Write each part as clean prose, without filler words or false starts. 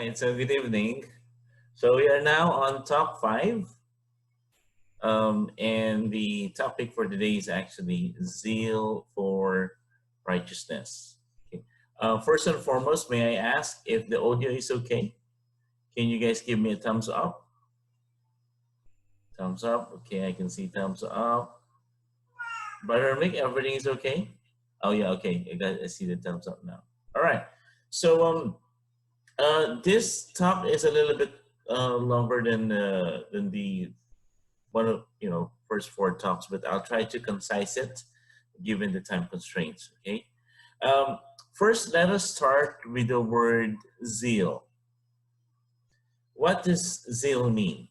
right, so good evening. So we are now on top 5, and the topic for today is actually zeal for righteousness. Okay. First and foremost, may I ask if the audio is okay? Can you guys give me a thumbs up? Thumbs up. Okay, I can see thumbs up. Brother Mick, everything is okay? Oh yeah, okay. I see the thumbs up now. All right. So this talk is a little bit longer than the one of first 4 talks, but I'll try to concise it given the time constraints. Okay. First, let us start with the word zeal. What does zeal mean?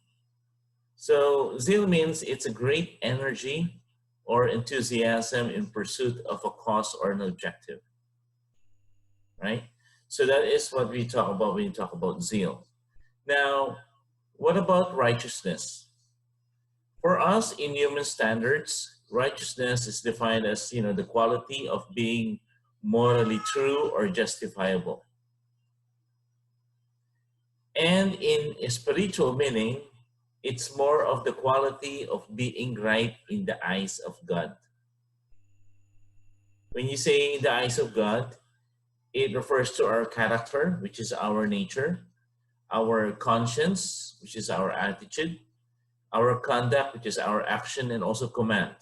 So zeal means it's a great energy or enthusiasm in pursuit of a cause or an objective, right? So that is what we talk about when we talk about zeal. Now, what about righteousness? For us, in human standards, righteousness is defined as the quality of being morally true or justifiable. And in a spiritual meaning, it's more of the quality of being right in the eyes of God. When you say in the eyes of God, it refers to our character, which is our nature, our conscience, which is our attitude, our conduct, which is our action, and also command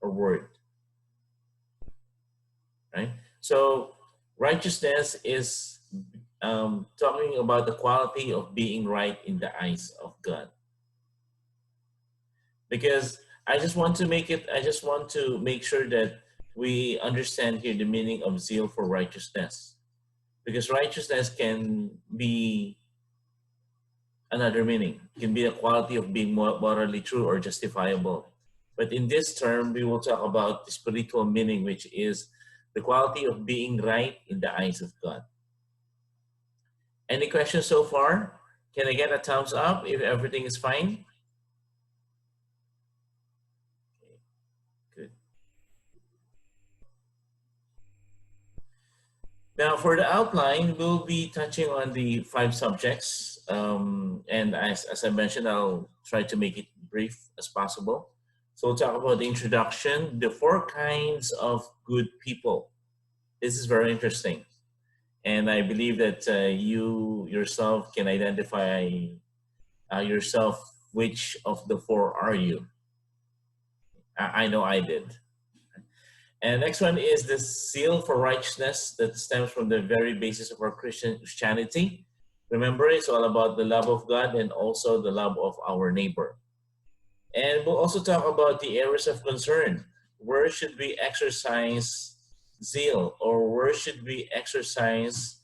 or word, right? So righteousness is talking about the quality of being right in the eyes of God. Because I just want to make sure that we understand here the meaning of zeal for righteousness. Because righteousness can be another meaning. It can be a quality of being morally true or justifiable. But in this term, we will talk about the spiritual meaning, which is the quality of being right in the eyes of God. Any questions so far? Can I get a thumbs up if everything is fine? Okay, good. Now for the outline, we'll be touching on the 5 subjects. And as I mentioned, I'll try to make it brief as possible. So we'll talk about the introduction, the 4 kinds of good people. This is very interesting. And I believe that you yourself can identify yourself, which of the 4 are you. I know I did. And next one is the zeal for righteousness that stems from the very basis of our Christianity. Remember, it's all about the love of God and also the love of our neighbor. And we'll also talk about the areas of concern. Where should we exercise zeal, or where should we exercise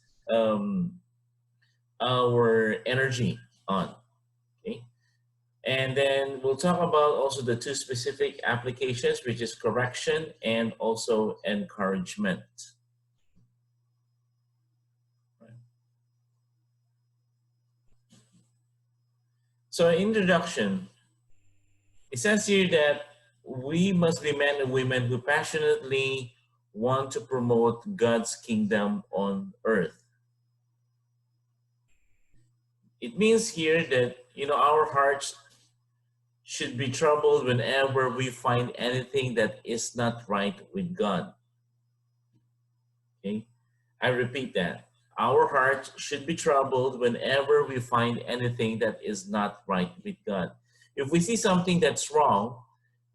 our energy on? Okay. And then we'll talk about also the 2 specific applications, which is correction and also encouragement. So introduction, it says here that we must be men and women who passionately want to promote God's kingdom on earth. It means here that our hearts should be troubled whenever we find anything that is not right with God. Okay, I repeat that. Our hearts should be troubled whenever we find anything that is not right with God. If we see something that's wrong,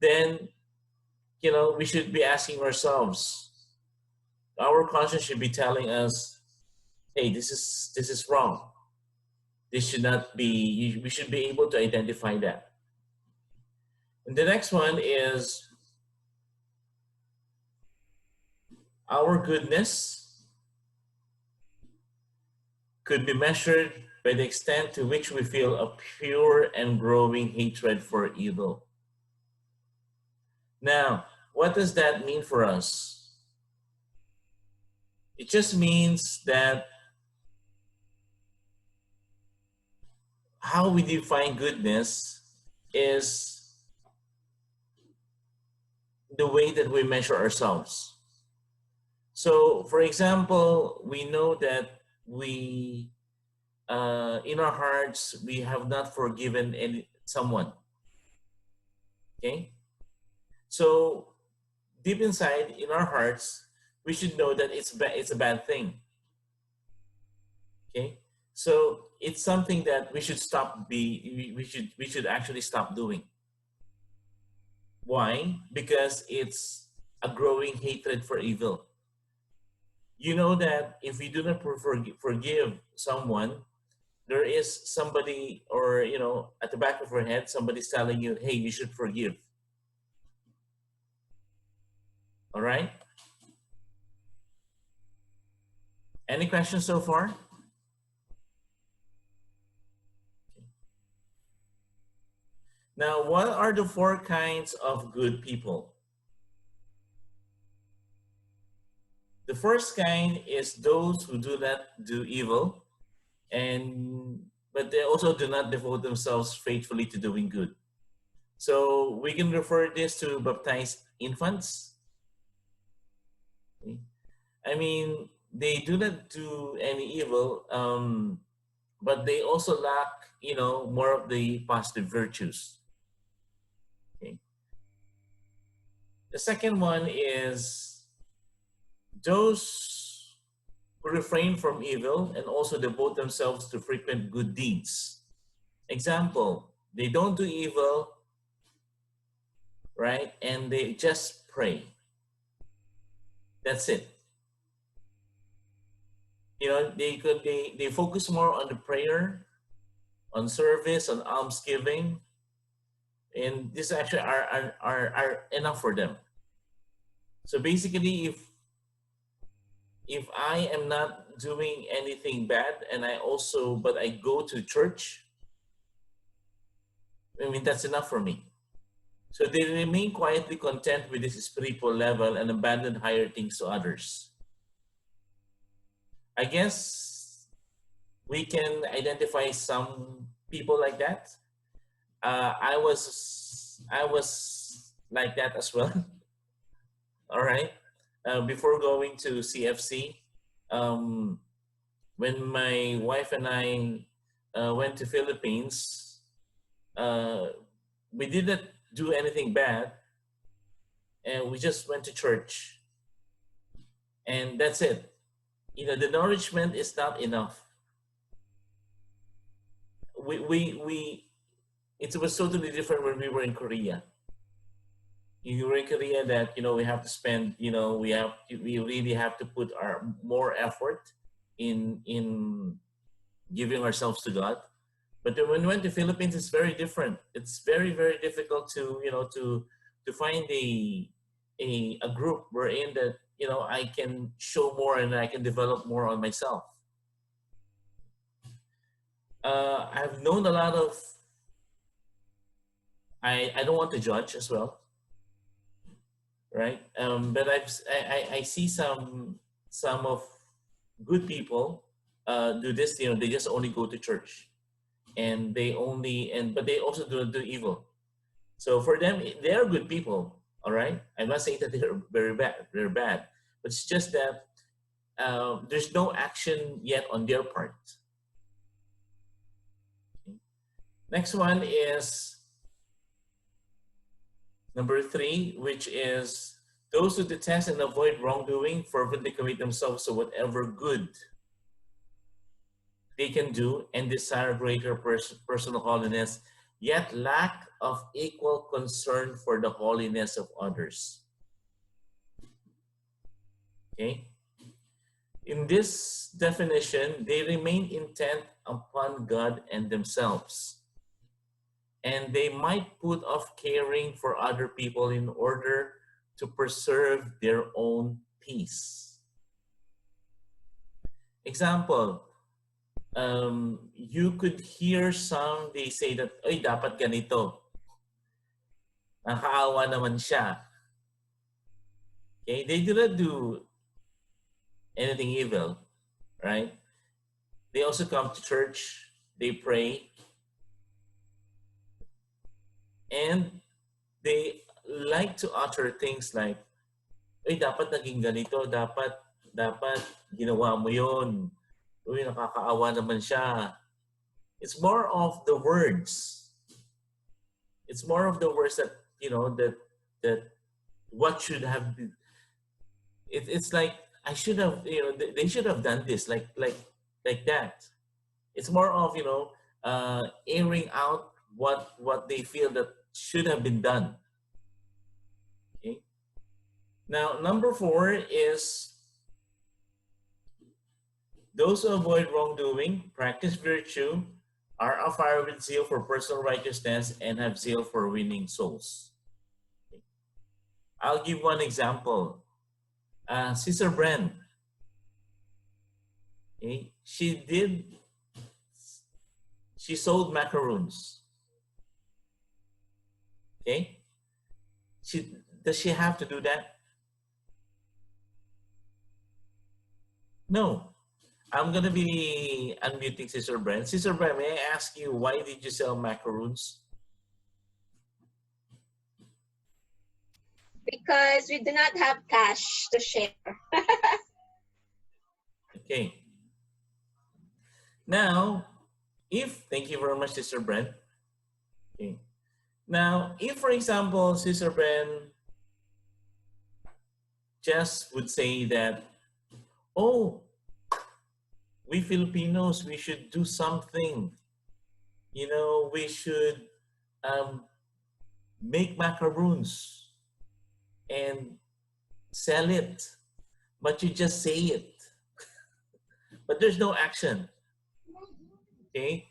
then we should be asking ourselves. Our conscience should be telling us, "Hey, this is wrong. This should not be." We should be able to identify that. And the next one is our goodness could be measured by the extent to which we feel a pure and growing hatred for evil. Now, what does that mean for us? It just means that how we define goodness is the way that we measure ourselves. So, for example, we know that we in our hearts, we have not forgiven someone. Okay? So deep inside in our hearts, we should know that it's a bad thing. Okay? So it's something that we should we should actually stop doing. Why? Because it's a growing hatred for evil. You know that if we do not forgive someone, there is somebody, or at the back of your head, somebody's telling you, hey, you should forgive. All right? Any questions so far? Now, what are the 4 kinds of good people? The first kind is those who do not do evil, but they also do not devote themselves faithfully to doing good. So we can refer this to baptized infants. Okay. I mean, they do not do any evil, but they also lack, more of the positive virtues. Okay. The second one is those who refrain from evil and also devote themselves to frequent good deeds. Example, they don't do evil, right? And they just pray. That's it. They focus more on the prayer, on service, on almsgiving, and this actually are enough for them. So basically, if I am not doing anything bad but I go to church, I mean, that's enough for me. So they remain quietly content with this spiritual level and abandon higher things to others. I guess we can identify some people like that. I was like that as well. All right. Before going to CFC, when my wife and I went to Philippines, we didn't do anything bad, and we just went to church, and that's it. The nourishment is not enough. It was totally different when we were in Korea. You were in Korea that we have to spend, we really have to put our more effort in giving ourselves to God. But then when we went to Philippines, it's very different. It's very, very difficult to to find a group wherein that I can show more and I can develop more on myself. I've known a lot of. I don't want to judge as well, right? But I see some of good people do this. They just only go to church, and but they also do evil. So for them, they are good people. All right, I'm not saying that they're very bad. They're bad, but it's just that there's no action yet on their part. Okay. Next one is number 3, which is those who detest and avoid wrongdoing fervently commit themselves to whatever good they can do and desire greater personal holiness, yet lack of equal concern for the holiness of others. Okay? In this definition, they remain intent upon God and themselves. And they might put off caring for other people in order to preserve their own peace. Example, you could hear some, they say that, ay, dapat ganito. Nakakaawa naman siya. Okay, they do not do anything evil, right? They also come to church, they pray, and they like to utter things like, ay, dapat naging ganito, dapat ginawa mo yun. Uy, nakakaawa naman siya. It's more of the words. It's more of the words that, you know, that what should have been. It's like, I should have, you know, they should have done this, like that. It's more of, you know, airing out what they feel that should have been done. Okay. Now, number 4 is those who avoid wrongdoing, practice virtue, are afire with zeal for personal righteousness, and have zeal for winning souls. Okay. I'll give one example. Sister Bren, okay, she sold macaroons. Okay, does she have to do that? No. I'm gonna be unmuting Sister Bren. Sister Bren, may I ask you, why did you sell macaroons? Because we do not have cash to share. Okay. Now, thank you very much, Sister Bren. Okay. Now, if, for example, Sister Bren just would say that, oh, we Filipinos, we should do something. You know, we should make macaroons and sell it. But you just say it. But there's no action. Okay?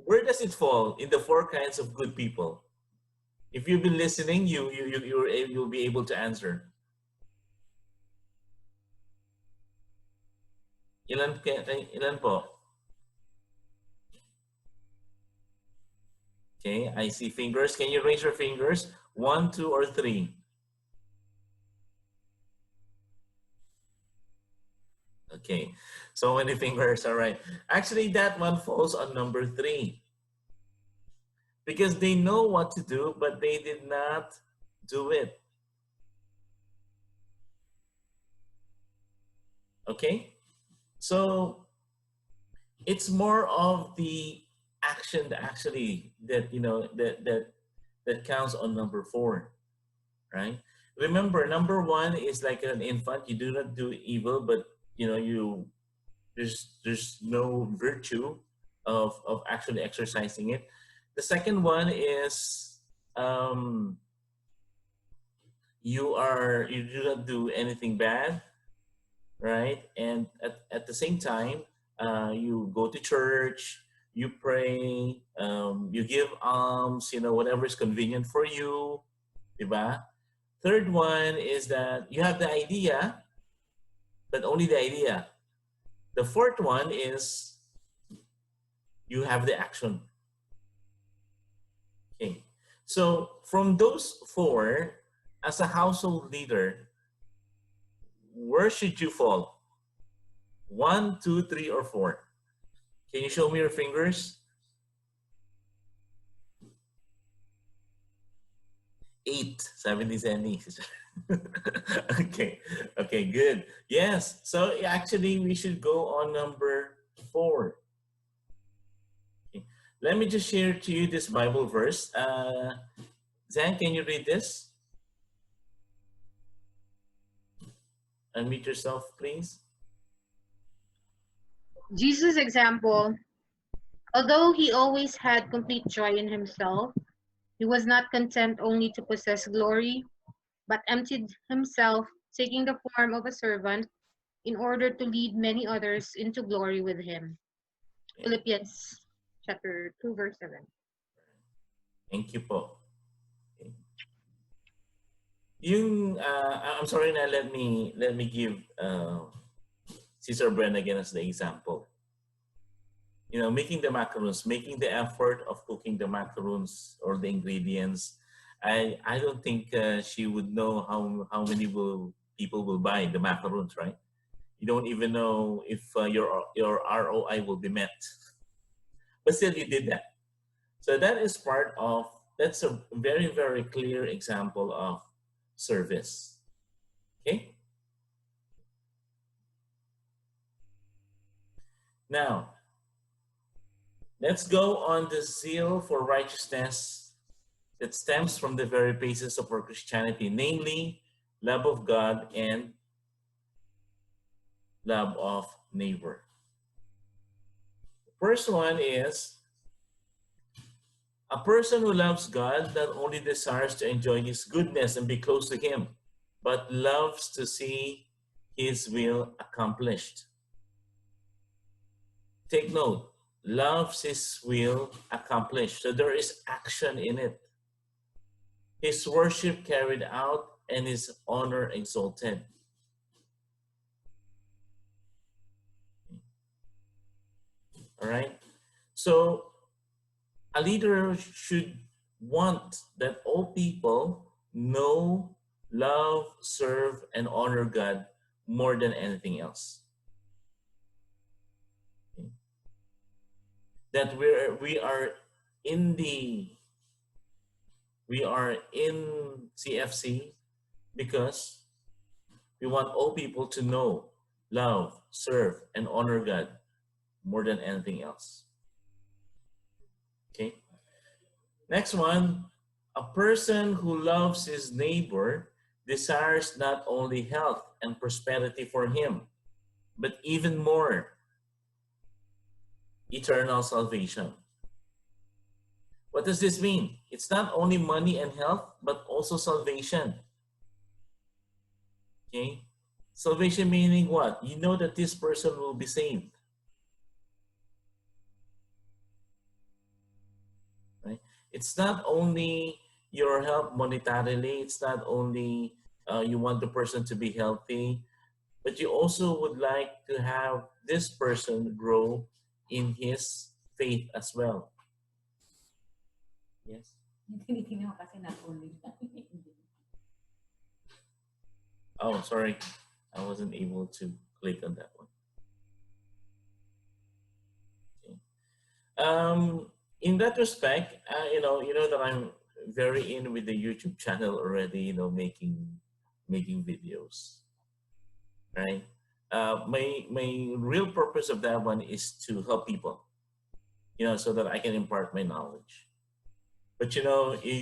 Where does it fall in the 4 kinds of good people? If you've been listening, you'll be able to answer. Ilan po? Okay, I see fingers. Can you raise your fingers? 1, 2, or 3? Okay, so many fingers. All right. Actually, that one falls on number 3. Because they know what to do, but they did not do it. Okay? So it's more of the action actually that, you know, that counts on number 4, right? Remember, number 1 is like an infant. You do not do evil, but, you know, there's no virtue of actually exercising it. The second one is you do not do anything bad, right? And at the same time, you go to church, you pray, you give alms, you know, whatever is convenient for you, diba? Third one is that you have the idea, but only the idea. The fourth one is you have the action. Okay. So from those 4, as a household leader, where should you fall? 1, 2, 3, or 4? Can you show me your fingers? 8, 70 cents. Okay, okay, good. Yes, so actually we should go on number 4. Okay. Let me just share to you this Bible verse. Zan, can you read this? Unmute yourself, please. Jesus' example, although he always had complete joy in himself, he was not content only to possess glory, but emptied himself, taking the form of a servant in order to lead many others into glory with him. Okay. Philippians chapter 2, verse 7. Thank you po. Okay. I'm sorry na, let me give Sister Bren again as the example. You know, making the macaroons, making the effort of cooking the macaroons or the ingredients. I don't think she would know how many people will buy the macaroons, right? You don't even know if your ROI will be met. But still, you did that. So that is that's a very, very clear example of service. Okay? Now, let's go on the zeal for righteousness that stems from the very basis of our Christianity, namely love of God and love of neighbor. The first one is a person who loves God not only desires to enjoy His goodness and be close to Him, but loves to see His will accomplished. Take note, loves His will accomplished. So there is action in it. His worship carried out and His honor exalted. All right? So a leader should want that all people know, love, serve, and honor God more than anything else. Okay. That we are in CFC because we want all people to know, love, serve, and honor God more than anything else. Okay. Next one, a person who loves his neighbor desires not only health and prosperity for him, but even more, eternal salvation. What does this mean? It's not only money and health, but also salvation. Okay? Salvation meaning what? You know that this person will be saved. Right? It's not only your help monetarily, it's not only you want the person to be healthy, but you also would like to have this person grow in his faith as well. Yes. Oh, sorry. I wasn't able to click on that one. Okay. In that respect, you know that I'm very in with the YouTube channel already. Making videos, right? My real purpose of that one is to help people, so that I can impart my knowledge. But you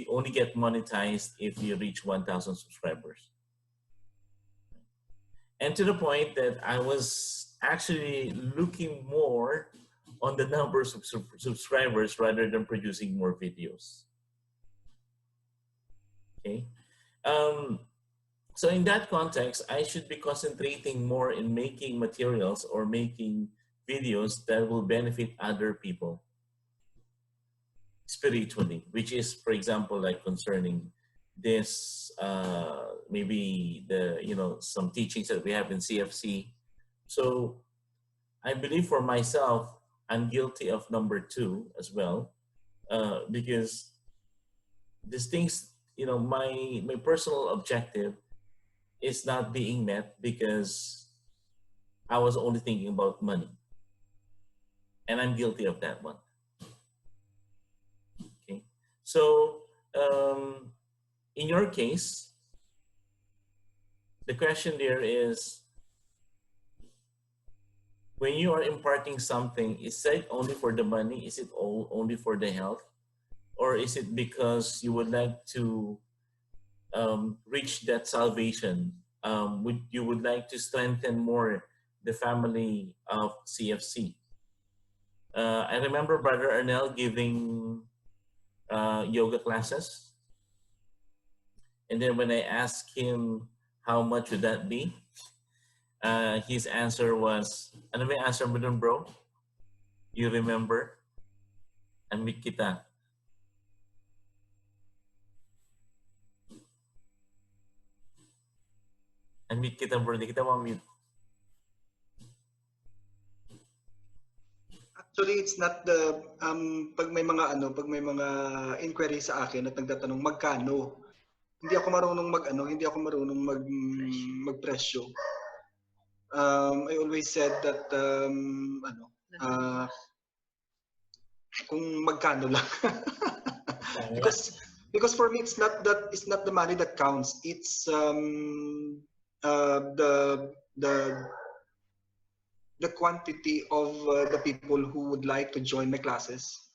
only get monetized if you reach 1,000 subscribers. And to the point that I was actually looking more on the numbers of subscribers rather than producing more videos. Okay. So in that context, I should be concentrating more in making materials or making videos that will benefit other people spiritually, which is, for example, like concerning this, maybe some teachings that we have in CFC. So I believe for myself, I'm guilty of number 2 as well, because these things, my personal objective is not being met because I was only thinking about money. And I'm guilty of that one. Okay. So, in your case, the question there is, when you are imparting something, is it only for the money? Is it only for the health? Or is it because you would like to reach that salvation? You would like to strengthen more the family of CFC? I remember Brother Arnel giving yoga classes. And then when I asked him how much would that be, his answer was, ano may answer mo dun, bro? You remember? Unmute kita. Unmute kita, bro. Hindi kita ma-mute. Actually, it's not the pag may mga inquiry sa akin at nagtatanong magkano. Hindi ako marunong magpresyo. I always said that kung magkano lang. because for me it's not the money that counts. It's the the quantity of the people who would like to join my classes.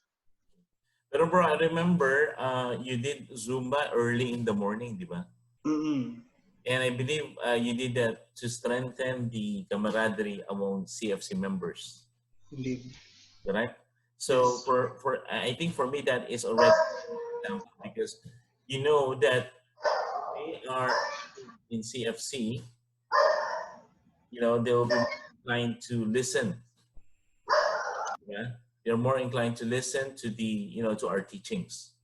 Pero bro, I remember you did Zumba early in the morning, di ba? Mm-mm. And I believe you did that to strengthen the camaraderie among CFC members, Indeed. correct? So Yes. for I think for me that is already an example because you know that they are in CFC, you know, they will be more inclined to listen. Yeah, they're more inclined to listen to the, you know, to our teachings.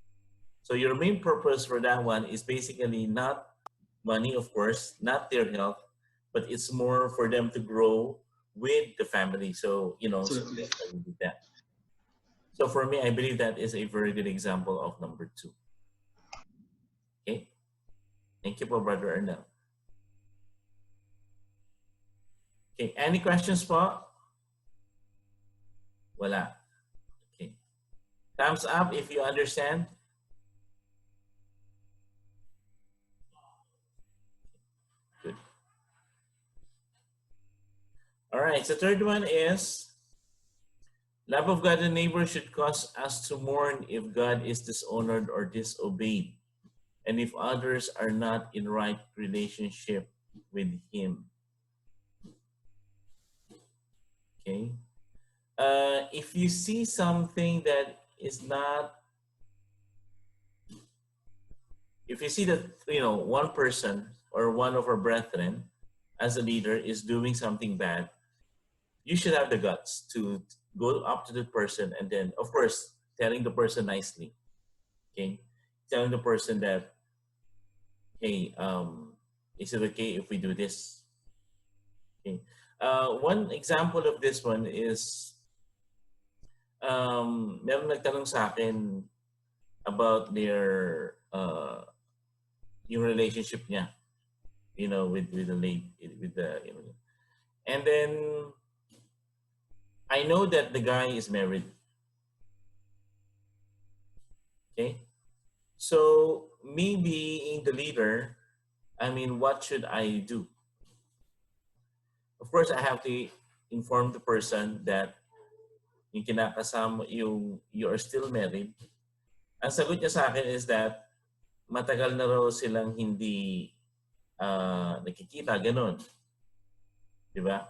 So your main purpose for that one is basically not money, of course, not their health, but it's more for them to grow with the family. So, you know, so Absolutely. that's why we did that. So for me, I believe that is a very good example of number 2. Okay. Thank you, Brother Ernel. Okay. Any questions, po? Wala. Okay. Thumbs up if you understand. Good. All right. So third one is love of God and neighbor should cause us to mourn if God is dishonored or disobeyed, and if others are not in right relationship with Him. Okay. If you see something that is not, if you see that, you know, one person or one of our brethren as a leader is doing something bad, you should have the guts to go up to the person and then, of course, telling the person nicely. Okay, telling the person that, hey, is it okay if we do this? Okay. One example of this one is, meron nagtanong sa akin about their yung relationship niya, you know, with the late, with the, you know, and then I know that the guy is married. Okay, so me being the leader, I mean, what should I do? Of course, I have to inform the person that yung kinakasama, yung you are still married. Ang sagot niya sa akin is that matagal na raw silang hindi nakikita, ganun. Di ba?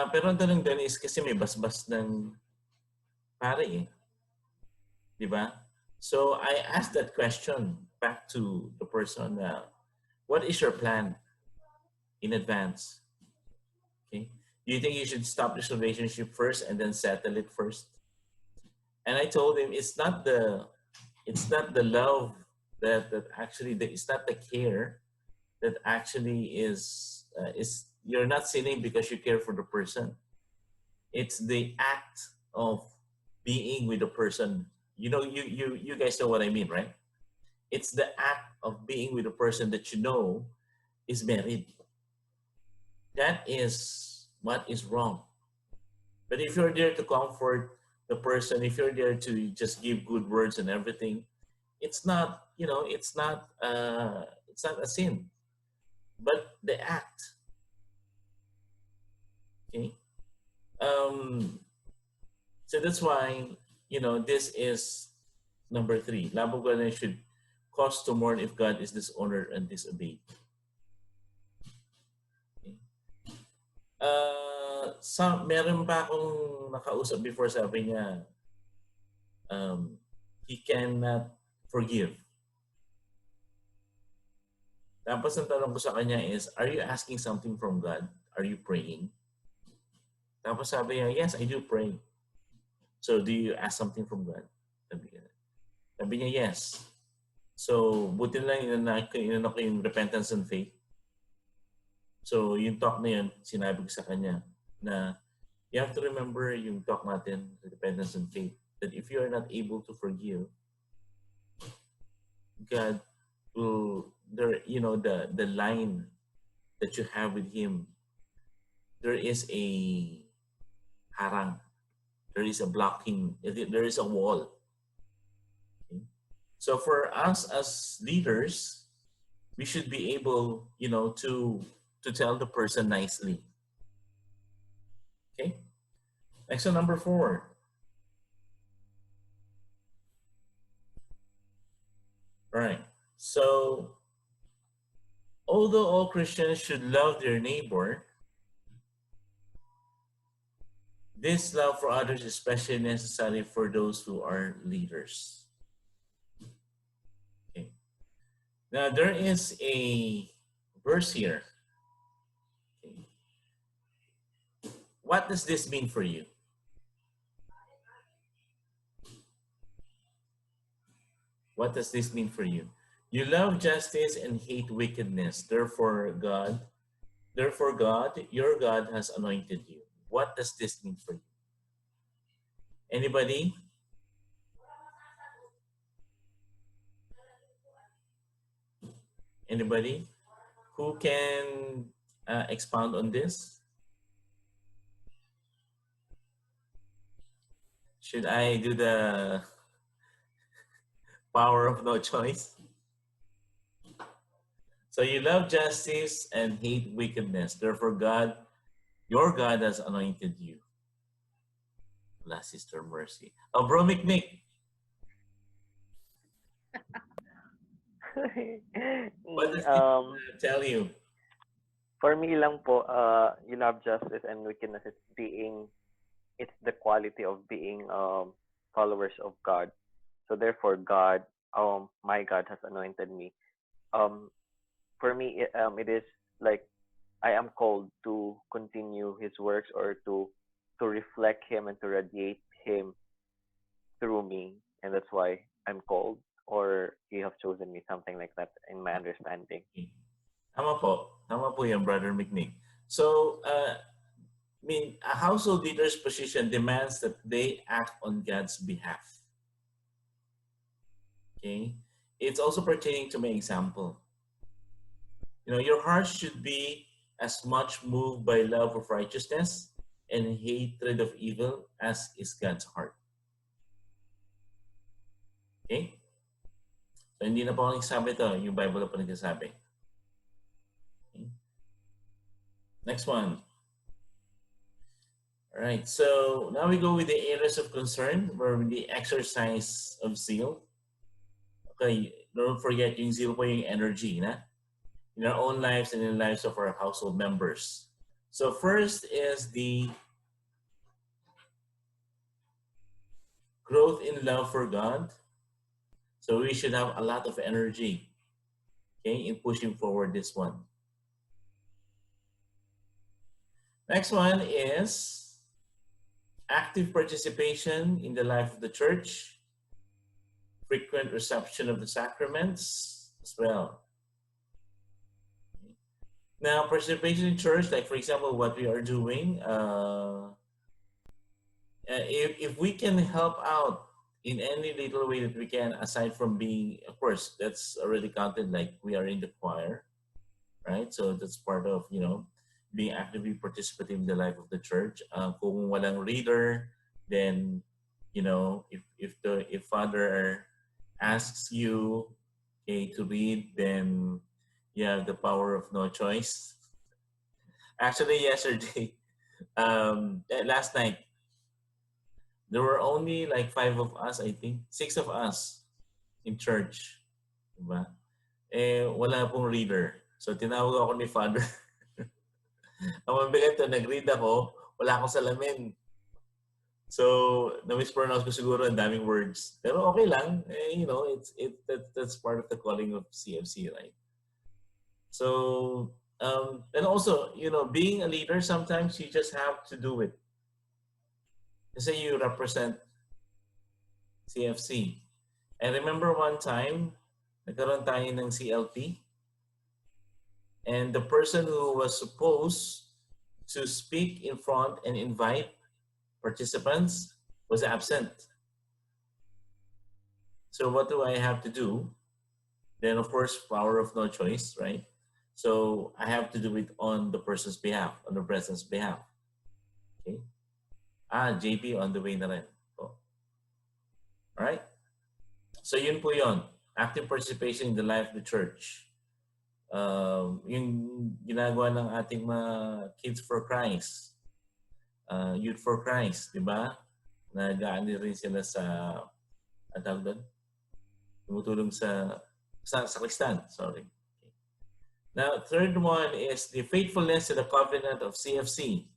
Pero ang tanong doon is kasi may basbas ng pare eh. Di ba? So I asked that question back to the person, what is your plan in advance? Okay. Do you think you should stop this relationship first and then settle it first? And I told him it's not the love that actually it's not the care that actually is you're not sinning because you care for the person. It's the act of being with the person. You know, you guys know what I mean, right? It's the act of being with a person that you know is married. That is what is wrong. But if you're there to comfort the person, if you're there to just give good words and everything, it's not, you know, it's not a sin, but the act. Okay. So that's why, you know, this is number 3. Love of God should cause to mourn if God is dishonored and disobeyed. Okay. Meron pa akong nakausap before, sabi niya, he cannot forgive. Tapos ang tanong ko sa kanya is, are you asking something from God? Are you praying? Tapos sabi niya, yes, I do pray. So do you ask something from God? Sabi niya, yes. So buti na lang inan ko yung repentance and faith. So yung talk na yun, sinabi ko sa kanya na you have to remember yung talk natin, repentance and faith, that if you are not able to forgive, God will, there, you know, the line that you have with Him, there is a harang, there is a blocking, there is a wall. Okay? So for us as leaders, we should be able, you know, to tell the person nicely. Next one, number 4. Right. So, although all Christians should love their neighbor, this love for others is especially necessary for those who are leaders. Okay. Now, there is a verse here. Okay. What does this mean for you? What does this mean for you? You love justice and hate wickedness. Therefore, God, your God has anointed you. What does this mean for you? Anybody? Anybody who can expound on this? Should I do the power of no choice? So you love justice and hate wickedness. Therefore, God, your God has anointed you. Last Sister Mercy. Oh, Bro Mick. What does this tell you? For me lang po, you love justice and wickedness is it's the quality of being followers of God. So therefore, my God has anointed me. For me, it is like I am called to continue His works or to reflect Him and to radiate Him through me, and that's why I'm called or He have chosen me, something like that in my understanding. Okay. Tama po yan, Brother McNick. So, a household leader's position demands that they act on God's behalf. Okay? It's also pertaining to my example. Your heart should be as much moved by love of righteousness and hatred of evil as is God's heart. Okay? So, hindi na po ako nagsabi ito. Yung Bible na po nagsasabi. Okay? Next one. All right, so now we go with the areas of concern where the exercise of zeal. Okay, don't forget yung zeal po yung energy na? In our own lives and in the lives of our household members. So first is the growth in love for God. So we should have a lot of energy, okay, in pushing forward this one. Next one is active participation in the life of the church, frequent reception of the sacraments as well. Now, participation in church, like for example, what we are doing, if we can help out in any little way that we can, aside from being, of course, that's already counted like we are in the choir, right? So that's part of, being actively participating in the life of the church. Kung walang reader, then, if Father asks you, okay, to read, then you have the power of no choice. Actually, yesterday, last night, there were only like 5 of us, I think. 6 of us in church. Diba? Wala pong reader. So, tinawag ako ni Father. Ang mabigat to, nag-read ako, wala akong salamin. So, na-mispronounce ko siguro ang daming words. Pero okay lang. That's part of the calling of CFC, right? So, and also, being a leader, sometimes you just have to do it. Kasi you represent CFC. I remember one time, nagkaroon tayo ng CLT. And the person who was supposed to speak in front and invite participants was absent. So what do I have to do? Then, of course, power of no choice, right? So I have to do it on the person's behalf, on the president's behalf. Okay? JP on the way na rin. Oh. All right? So yun po yun. Active participation in the life of the church. Yung ginagawa ng ating mga Kids for Christ. Youth for Christ, di ba? Nag-aani rin sila sa, ang tawag doon? Tumutulong sa sakristan, sorry. Okay. Now, third one is the faithfulness to the covenant of CFC.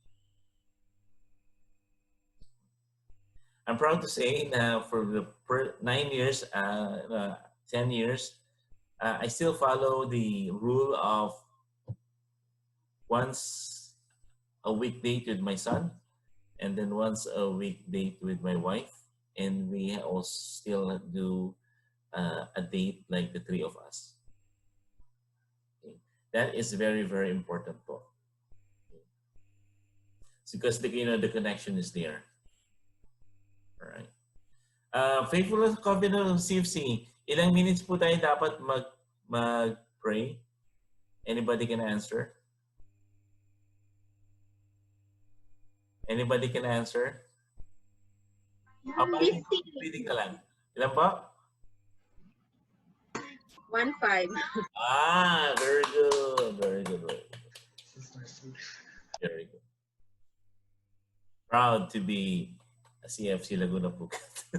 I'm proud to say na for the 9 years, 10 years, I still follow the rule of once a week date with my son, and then once a week date with my wife, and we also still do a date like the three of us. Okay. That is very, very important po. Okay. Because the connection is there. All right. Faithfulness covenant of CFC. Ilang minutes po tayo dapat mag-pray? Anybody can answer? Anybody can answer? Reading na lang. Ilan po? 1-5. Very good. Very good. Very good. Very good. Proud to be a CFC Laguna Pugat.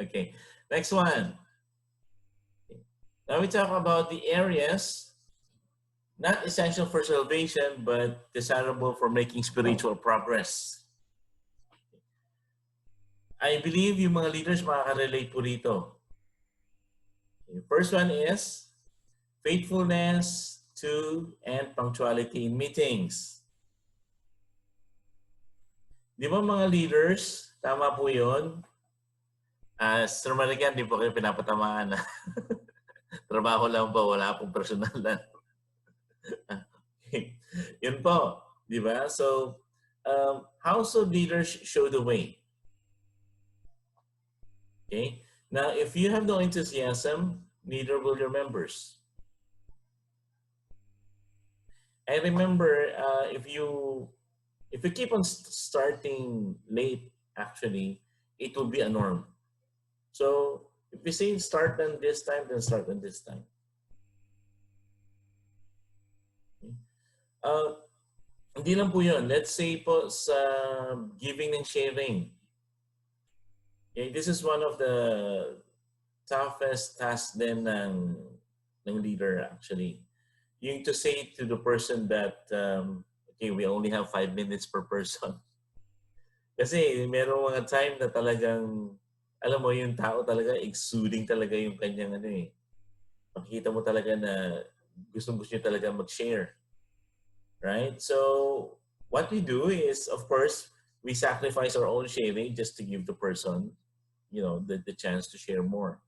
Okay, next one. Okay. Now we talk about the areas not essential for salvation, but desirable for making spiritual progress. I believe yung mga leaders makaka-relate po rito. Okay. First one is faithfulness to and punctuality in meetings. Di ba mga leaders, tama po yun? Sir Marican, di po kayo pinapatamaan na. Trabaho lang po, wala pong personal na. Okay. Yun po, di ba? So, household leaders show the way. Okay? Now, if you have no enthusiasm, neither will your members. I remember if you keep on starting late, actually, it will be a norm. So, if we say start on this time, then start on this time. Hindi lang po yun. Let's say po sa giving and sharing. Okay, this is one of the toughest tasks din ng leader actually. Yung to say to the person that, okay, we only have 5 minutes per person. Kasi merong mga time na talagang, alam mo, yung tao talaga, exuding talaga yung kanyang ano eh. Makikita mo talaga na gusto niya talaga mag-share. Right? So, what we do is, of course, we sacrifice our own sharing just to give the person, you know, the chance to share more.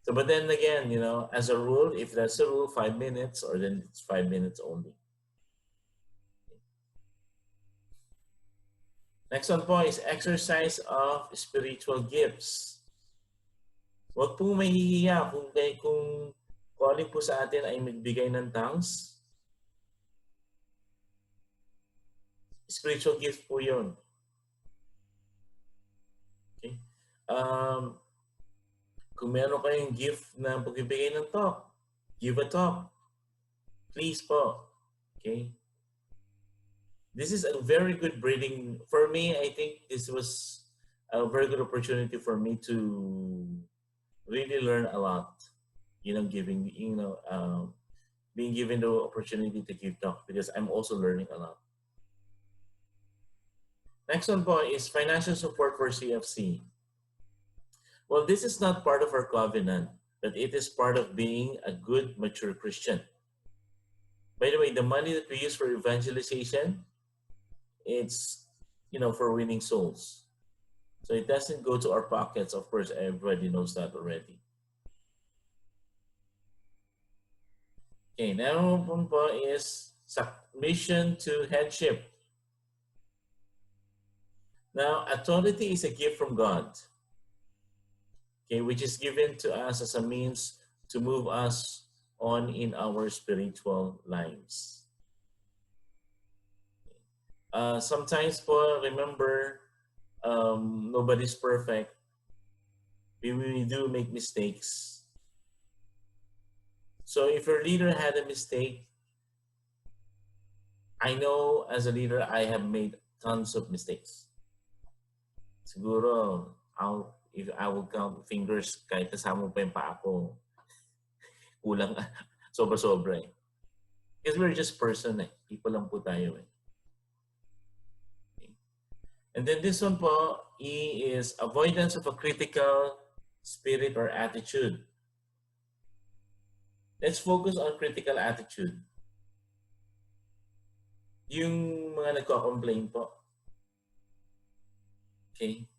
So, but then again, you know, as a rule, if that's a rule, 5 minutes, or then it's 5 minutes only. Next one po is exercise of spiritual gifts. Huwag pong mahihiya kung calling po sa atin ay magbigay ng tongues. Spiritual gift po yun. Okay? Kung meron kayong gift na pagbibigay ng talk, give a talk. Please po. Okay? This is a very good breeding. For me, I think this was a very good opportunity for me to really learn a lot. You know, being given the opportunity to give talk, because I'm also learning a lot. Next one po is financial support for CFC. Well, this is not part of our covenant, but it is part of being a good, mature Christian. By the way, the money that we use for evangelization, it's, you know, for winning souls. So it doesn't go to our pockets. Of course, everybody knows that already. Okay, now one po is submission to headship. Now, authority is a gift from God, okay, which is given to us as a means to move us on in our spiritual lives. Sometimes po, remember, nobody's perfect. We do make mistakes. So if your leader had a mistake, I know as a leader, I have made tons of mistakes. Siguro, if I will count fingers, kahit kasama pa yung paa ko, kulang, sobra-sobra eh. Because we're just person eh. People lang po tayo eh. Okay. And then this one po, E is avoidance of a critical spirit or attitude. Let's focus on critical attitude. Yung mga nagko-complain po. Okay.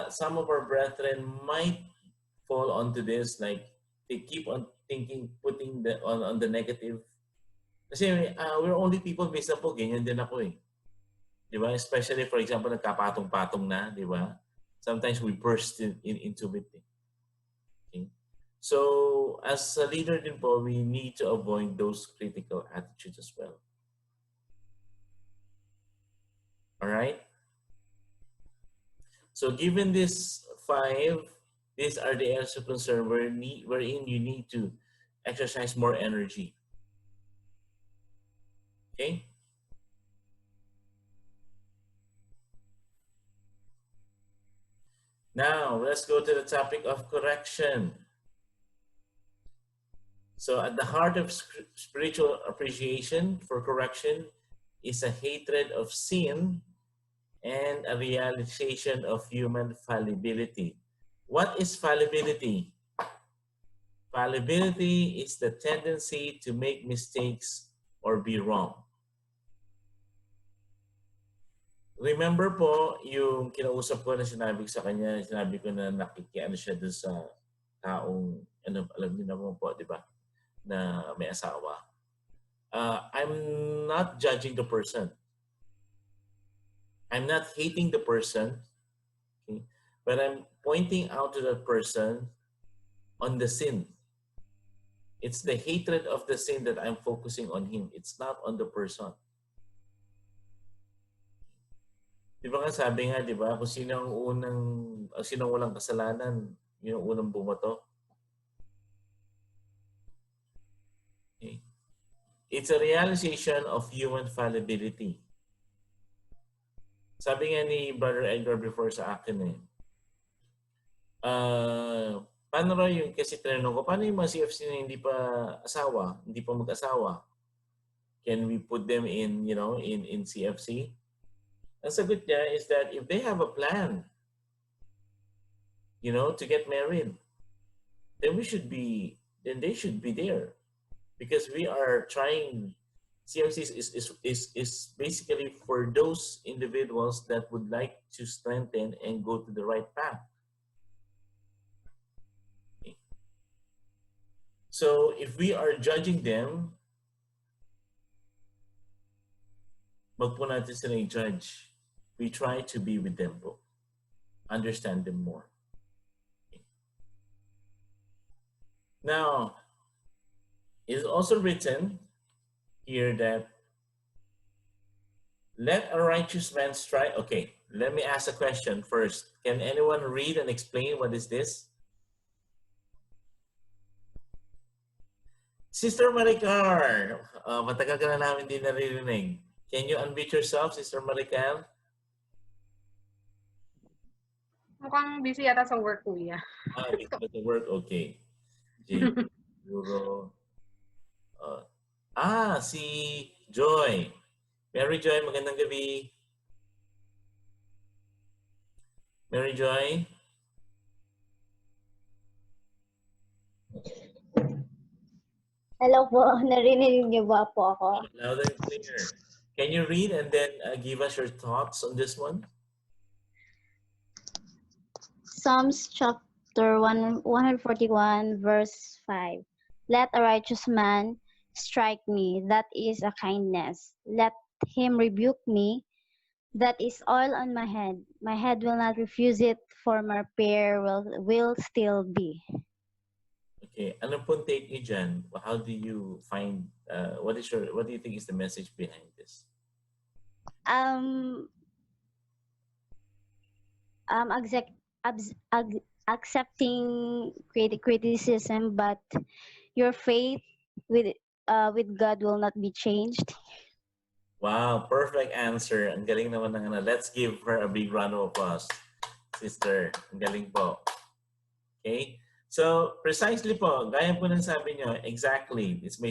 Some of our brethren might fall onto this, like they keep on thinking, putting on the negative. Kasi we're only people, minsan po, ganyan din ako eh. Di ba? Especially, for example, nagkapatong-patong na, di ba? Sometimes we burst into it. Okay? So, as a leader din po, we need to avoid those critical attitudes as well. All right? So, given this 5, these are the areas of concern wherein you need to exercise more energy. Okay? Now, let's go to the topic of correction. So at the heart of spiritual appreciation for correction is a hatred of sin and a realization of human fallibility. What is fallibility? Fallibility is the tendency to make mistakes or be wrong. Remember po, yung kinausap ko na sinabi ko sa kanya, sinabi ko na nakikiano siya dun sa taong, alam niyo naman po, di ba? Na may asawa. I'm not judging the person. I'm not hating the person. Okay? But I'm pointing out to that person on the sin. It's the hatred of the sin that I'm focusing on him. It's not on the person. Di ba nga sabi nga, di ba, kung sino ang walang kasalanan, yun ang unang bumato. Okay. It's a realization of human fallibility. Sabi nga ni Brother Edgar before sa akin eh, paano raw yung, kasi tinanong ko, paano yung mga CFC na hindi pa mag-asawa? Can we put them in, in CFC? Ang sagot niya is that if they have a plan, to get married, then they should be there. Because we are trying, CFC is basically for those individuals that would like to strengthen and go to the right path. Okay. So if we are judging them, wag po natin sila i-judge. We try to be with them po. Understand them more. Okay. Now, it is also written here that let a righteous man strive. Okay, let me ask a question first. Can anyone read and explain what is this? Sister Maricar, matagal ka na namin din naririnig. Can you unmute yourself, Sister Maricar? Mukhang busy yata sa work, kuya. Busy sa work, okay. Siguro. Si Joy. Mary Joy, magandang gabi. Mary Joy? Hello po, narinig niyo ba po ako? Loud and clear. Can you read and then give us your thoughts on this one? Psalms chapter 141 verse 5. Let a righteous man strike me, that is a kindness. Let him rebuke me, that is oil on my head. My head will not refuse it, for my prayer will still be. Okay, ano pong take niyo dyan? How do you find, what do you think is the message behind this? Accepting criticism, but your faith with God will not be changed. Wow, perfect answer. Ang galing naman ng ano. Let's give her a big round of applause. Sister, ang galing po. Okay? So, precisely po, gaya po ng sabi nyo, exactly. It's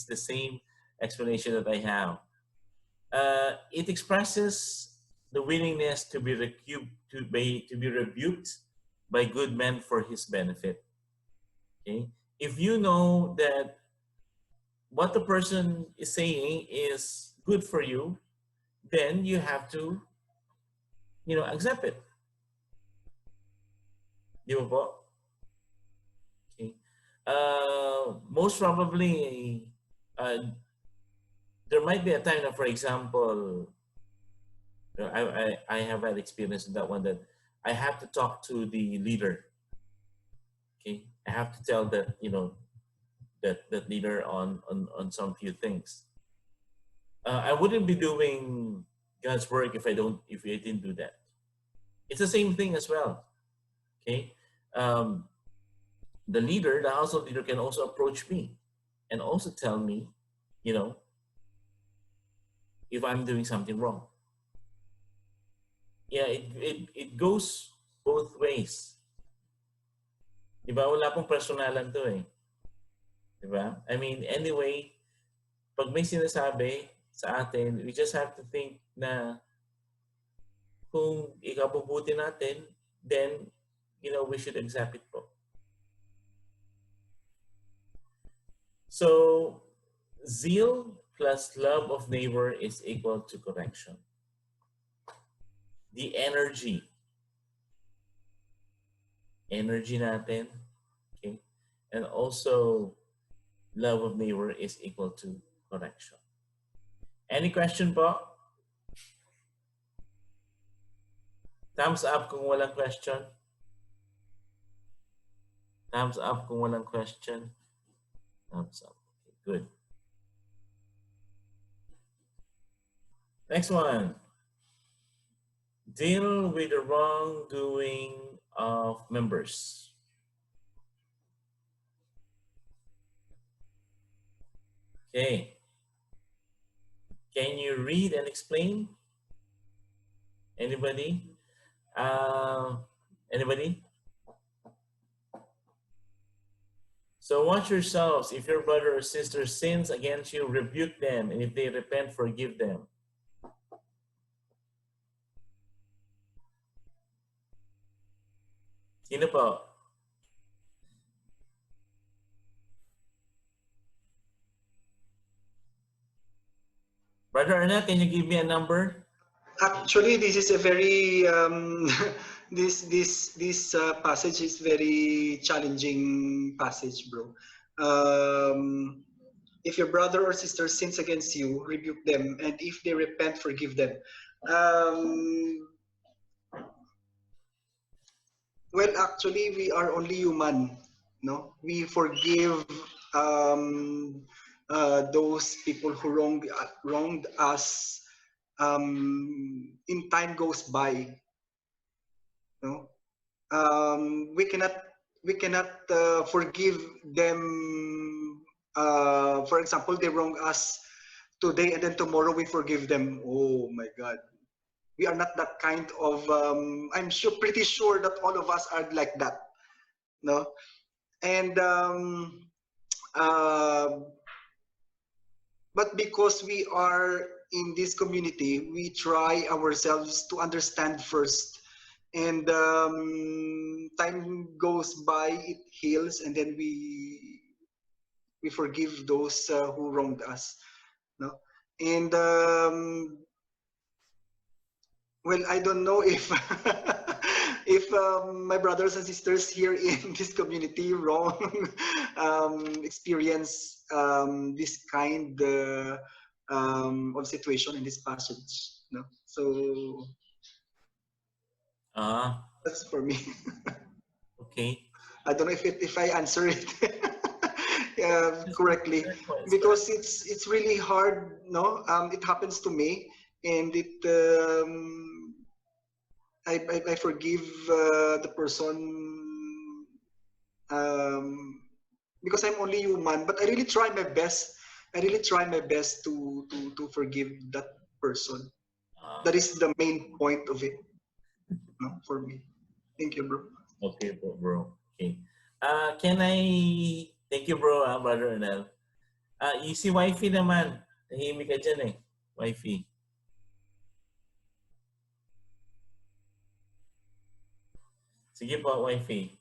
the same explanation that I have. It expresses the willingness to be rebuked by good men for his benefit. Okay? If you know that what the person is saying is good for you, then you have to, accept it. Di ba po? Okay. Most probably, there might be a time that, for example, I have had experience in that one that I have to talk to the leader. Okay, I have to tell that that leader on some few things. I wouldn't be doing God's work if I didn't do that. It's the same thing as well. Okay, the household leader can also approach me and also tell me, if I'm doing something wrong. Yeah, it goes both ways. Diba? Wala pong personalan to eh. Diba? I mean, anyway, pag may sinasabi sa atin, we just have to think na kung ikabubuti natin, then, we should accept it po. So, zeal plus love of neighbor is equal to correction. The energy natin, okay, and also love of neighbor is equal to correction. Any question po? Thumbs up kung walang question. Thumbs up kung walang question. Thumbs up. Okay, good. Next one. Deal with the wrongdoing of members. Okay. Can you read and explain? Anybody? Anybody? So watch yourselves. If your brother or sister sins against you, rebuke them. And if they repent, forgive them. Sino po? Brother Arnett, can you give me a number? Actually, this is a very this passage is very challenging passage, bro. If your brother or sister sins against you, rebuke them, and if they repent, forgive them. Well, actually, we are only human, no? We forgive those people who wronged us. In time goes by, no? We cannot forgive them. For example, they wrong us today, and then tomorrow we forgive them. Oh my God. We are not that kind of I'm pretty sure that all of us are like that, no? And but because we are in this community, we try ourselves to understand first, and time goes by, it heals, and then we forgive those who wronged us, no? And well, I don't know if if my brothers and sisters here in this community experience this kind of situation in this passage. No, so that's for me. Okay. I don't know if I answer it correctly, because it's really hard. No, it happens to me, and it I forgive the person because I'm only human, but I really try my best. I really try my best to forgive person. Uh, That is the main point of it, no, for me. Thank you, bro. okay, bro. Okay. Can I... Thank you, bro, Brother Ernel. You si wifey naman. Tahimik ka dyan eh. Wifey. Sige po, wifey.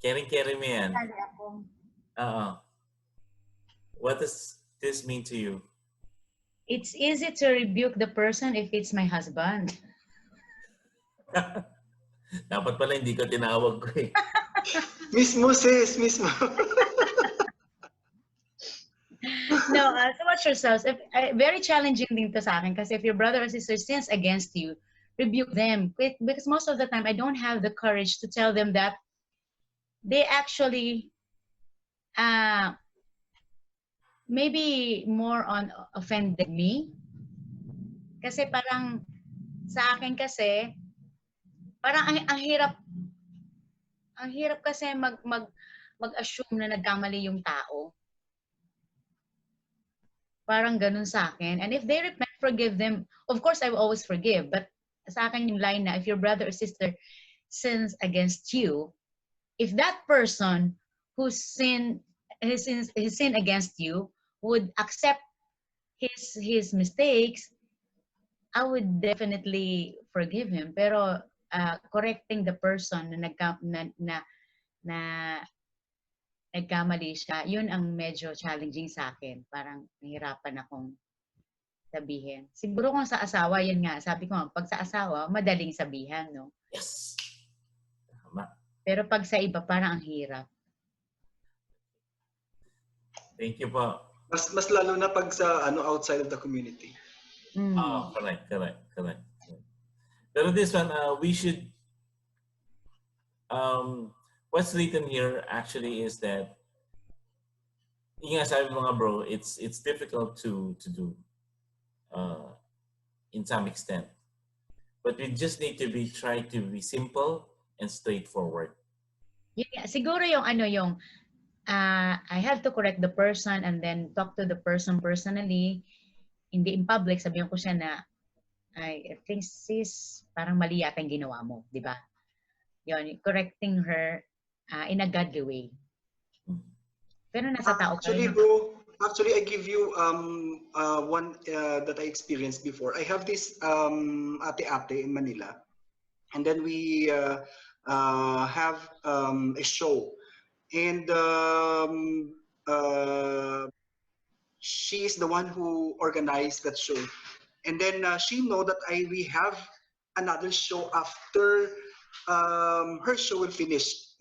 Carry mo yan. What does this mean to you? It's easy to rebuke the person if it's my husband. Dapat pala hindi ko tinawag ko eh. Mismo, sis, mismo. No, so watch yourselves. Very challenging din to sa akin kasi if your brother or sister sins against you, rebuke them. Because most of the time, I don't have the courage to tell them that they actually maybe more on offended me. Kasi parang sa akin kasi, parang ang hirap kasi mag-assume na nagkamali yung tao. Parang ganun sa akin. And if they repent, forgive them. Of course, I will always forgive. But sa akin yung line na, if your brother or sister sins against you, if that person who sinned against you would accept his mistakes, I would definitely forgive him. Pero correcting the person na nagkamali siya, yun ang medyo challenging sa akin. Parang nahirapan akong sabihin. Siguro kung sa asawa, yun nga, sabi ko nga, pag sa asawa, madaling sabihan, no? Yes. Tama. Pero pag sa iba, parang ang hirap. Thank you po. Mas lalo na pag sa outside of the community. Correct. Pero this one, we should, what's written here actually is that, yung nga sabi mga bro, it's difficult to do in some extent. But we just need to try to be simple and straightforward. Yeah, siguro yung I have to correct the person and then talk to the person personally. Hindi in public, sabihin ko siya na, I think sis, parang mali yata yung ginawa mo, di ba? Yun, correcting her in a godly way. Pero nasa tao pa rin. Actually, I give you one that I experienced before. I have this ate-ate in Manila. And then we have a show. And she is the one who organized that show. And then she know that we have another show after her show will finish.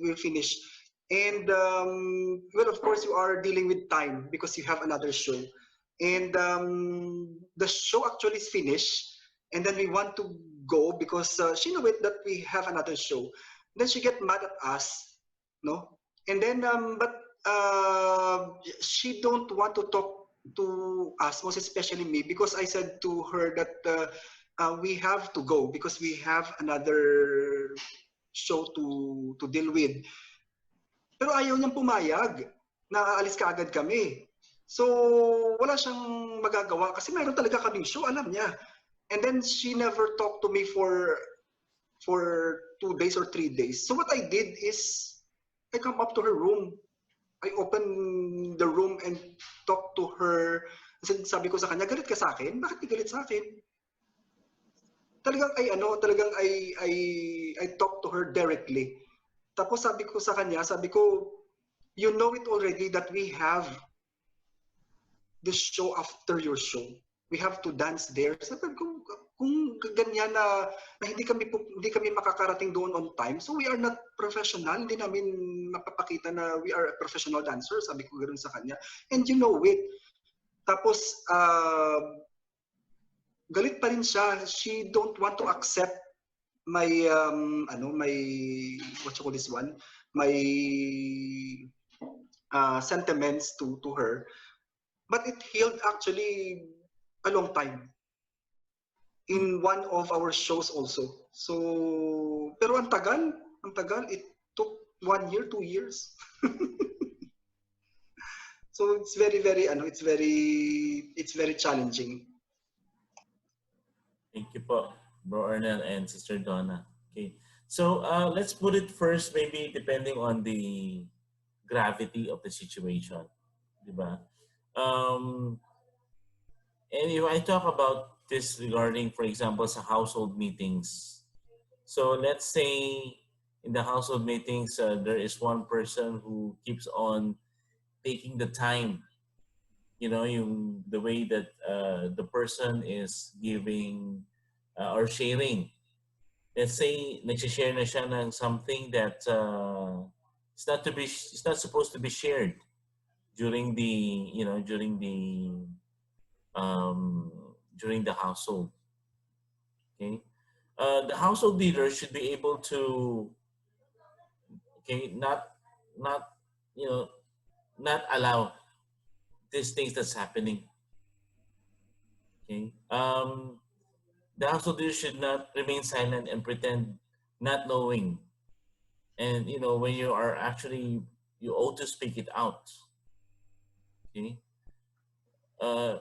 And well, of course, you are dealing with time because you have another show. And the show actually is finished. And then we want to go because she knew it that we have another show. Then she get mad at us, no? And then, but she don't want to talk to us, most especially me, because I said to her that we have to go because we have another show to deal with. Pero ayaw niyang pumayag na aalis ka agad kami. So, wala siyang magagawa kasi mayroon talaga kaming show, alam niya. And then she never talked to me for 2 days or 3 days. So what I did is I come up to her room. I open the room and talk to her. Sabi ko sa kanya, galit ka sa akin? Bakit di galit sa akin? Talagang I talk to her directly. Tapos sabi ko sa kanya, you know it already that we have the show after your show. We have to dance there. Sabi ko, kung ganyan na hindi kami makakarating doon on time, so we are not professional. Hindi namin mapapakita na we are a professional dancer. Sabi ko ganoon sa kanya. And you know it. Tapos, galit pa rin siya. She don't want to accept my what you call this one, my sentiments to her, but it healed actually a long time in one of our shows also. So pero ang tagal, it took 1 year, 2 years. So it's very ano, it's very challenging. Thank you po, Bro Ernel and Sister Donna. Okay. So let's put it first, maybe depending on the gravity of the situation. Diba? And if I talk about this regarding, for example, sa household meetings. So let's say in the household meetings, there is one person who keeps on taking the time, you know, the way that the person is giving or sharing. Let's say nagsishare na siya ng something that it's not supposed to be shared during the, you know, during the household. Okay, the household leader should be able to, okay, not you know, not allow these things that's happening. Okay, the household leader should not remain silent and pretend not knowing. And you know, when you are actually, you ought to speak it out. Okay, uh,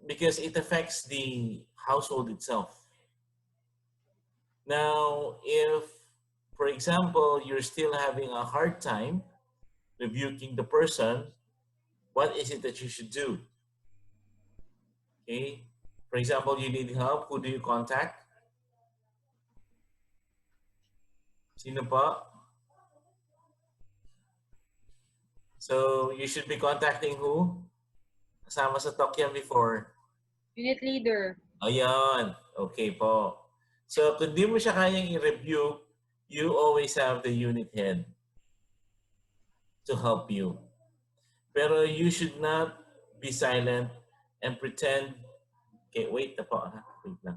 because it affects the household itself. Now, if, for example, you're still having a hard time rebuking the person, what is it that you should do? Okay. For example, you need help. Who do you contact? Sino pa? So you should be contacting who? Kasama sa talk yan before. Unit leader. Ayan. Okay po. So kung di mo siya kayang i-review, you always have the unit head to help you. Pero you should not be silent and pretend. Okay, wait na po. Wait lang.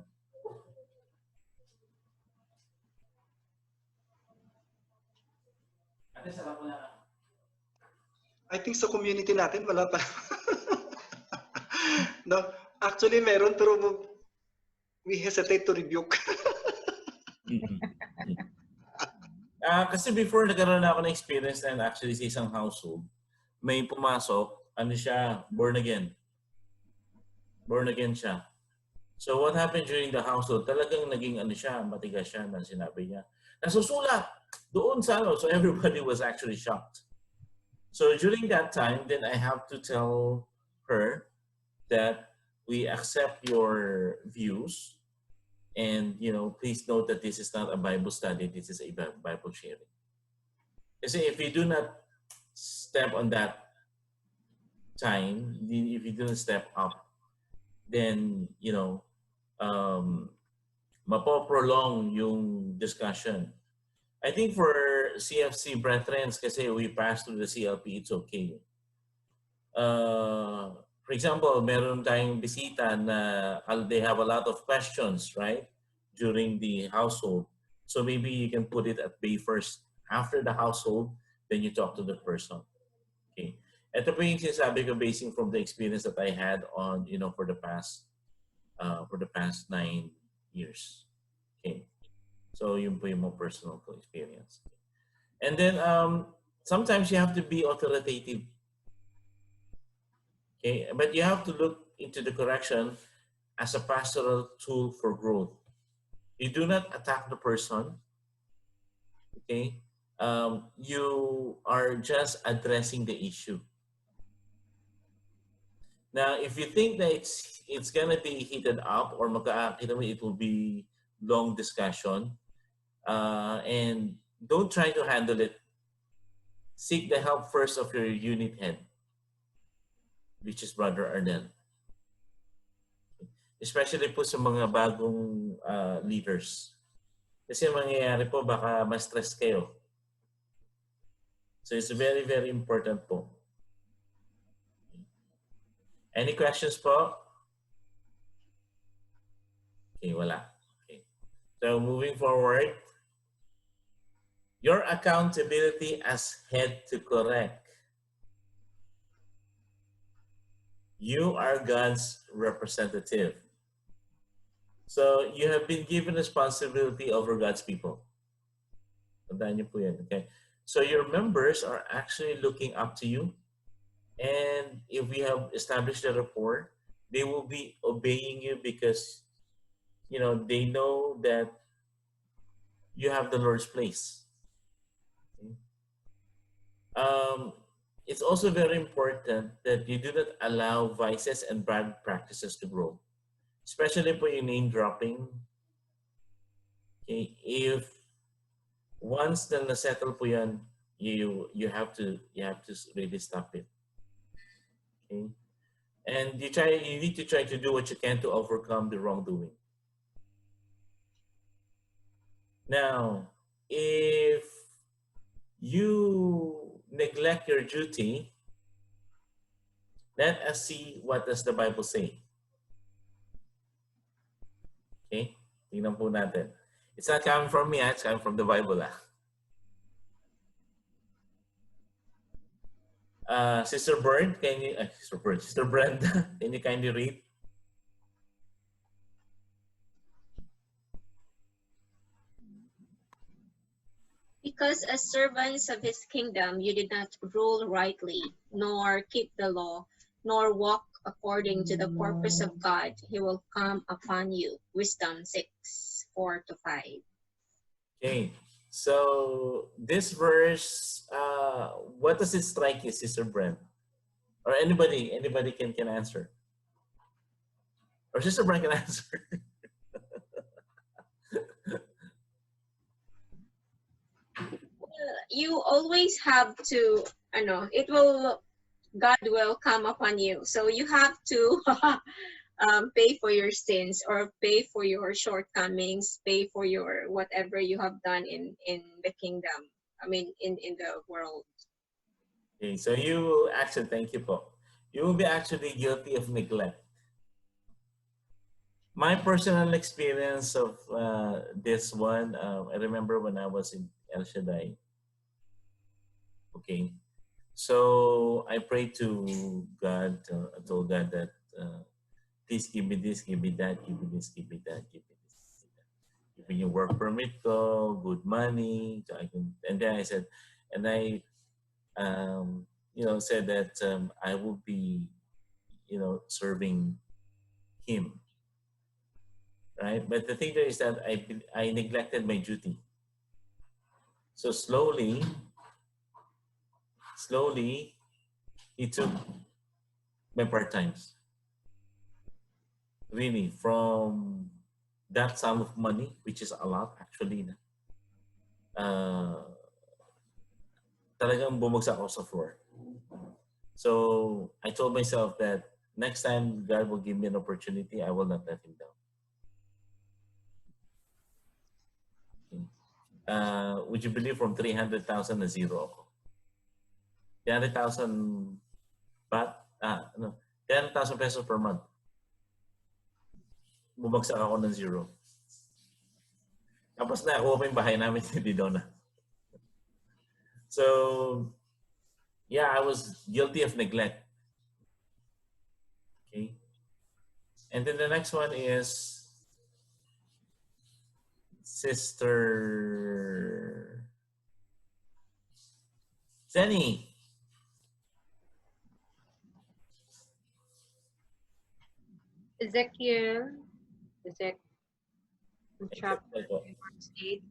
I think sa community natin wala pa. No, actually meron pero we hesitate to rebuke. Kasi before nagkaroon na ako ng experience na actually sa isang household, may pumasok, ano siya, born again. Born again siya. So what happened during the household, talagang naging ano siya, matigas siya na sinabi niya. Nasusulat doon sa ano. So everybody was actually shocked. So during that time, then I have to tell her that we accept your views, and you know, please note that this is not a Bible study, this is a Bible sharing. Kasi if you do not step on that time, if you don't step up, then you know, mapoprolong yung discussion. I think for CFC brethren, kasi we pass through the CLP, it's okay. For example, meron tayong bisita na they have a lot of questions, right, during the household. So maybe you can put it at bay first. After the household, then you talk to the person. Okay. Ito po yung sinasabi ko basing from the experience that I had on, you know, for the past 9 years. Okay. So yun po yung more personal experience. And then sometimes you have to be authoritative. Okay, but you have to look into the correction as a pastoral tool for growth. You do not attack the person. Okay, you are just addressing the issue. Now, if you think that it's gonna be heated up or it will be long discussion, and don't try to handle it. Seek the help first of your unit head, which is Brother Arnel. Especially po sa mga bagong leaders. Kasi mangyayari po, baka ma-stress kayo. So it's very, very important po. Any questions po? Okay, wala. Okay. So moving forward, your accountability as head to correct. You are God's representative. So you have been given responsibility over God's people. Tandaan niyo po yan, okay? So your members are actually looking up to you. And if we have established a rapport, they will be obeying you because, you know, they know that you have the Lord's place. Um, it's also very important that you do not allow vices and bad practices to grow, especially for your name dropping. Okay? If once na nasettle po yan, you have to really stop it. Okay? And you need to try to do what you can to overcome the wrongdoing. Now, if you neglect your duty, let us see what does the Bible say. Okay? Tingnan po natin. It's not coming from me, it's coming from the Bible. Sister Bird, can you, Sister Brenda, can you kindly read? Because as servants of his kingdom, you did not rule rightly, nor keep the law, nor walk according to the purpose of God, he will come upon you. Wisdom 6:4-5. Okay, so this verse, what does it strike you, Sister Brent? Or anybody can answer. Or Sister Brent can answer. You always have to, God will come upon you. So you have to pay for your sins or pay for your shortcomings, pay for your whatever you have done in the kingdom. I mean, in the world. Okay, so you actually, thank you po. You will be actually guilty of neglect. My personal experience of this one, I remember when I was in El Shaddai. Okay, so I prayed to God, I told God that please give me this, give me that, give me this, give me that, give me this, give me that. Give me your work permit ko, good money, so I can. And then I said, and I, said that I will be, serving Him, right? But the thing there is that I neglected my duty. So slowly, He took my part-times. Really, from that sum of money, which is a lot actually, talagang bumagsak ako sa floor. So I told myself that next time God will give me an opportunity, I will not let Him down. Okay. Would you believe from 300,000 na zero ako? 300,000 baht, 10,000 pesos per month. Bumagsak ako ng zero. Tapos nakuha pa yung bahay namin sa Didona. So, yeah, I was guilty of neglect. Okay. And then the next one is Sister Zenny. Ezekiel chapter 8.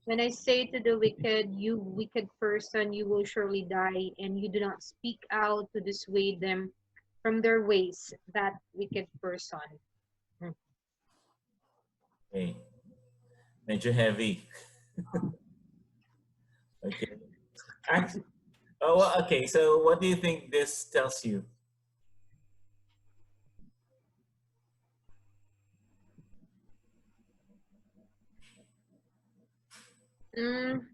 When I say to the wicked, you wicked person, you will surely die, and you do not speak out to dissuade them from their ways, that wicked person. Okay. Medyo heavy. Okay. Actually, okay. So what do you think this tells you? And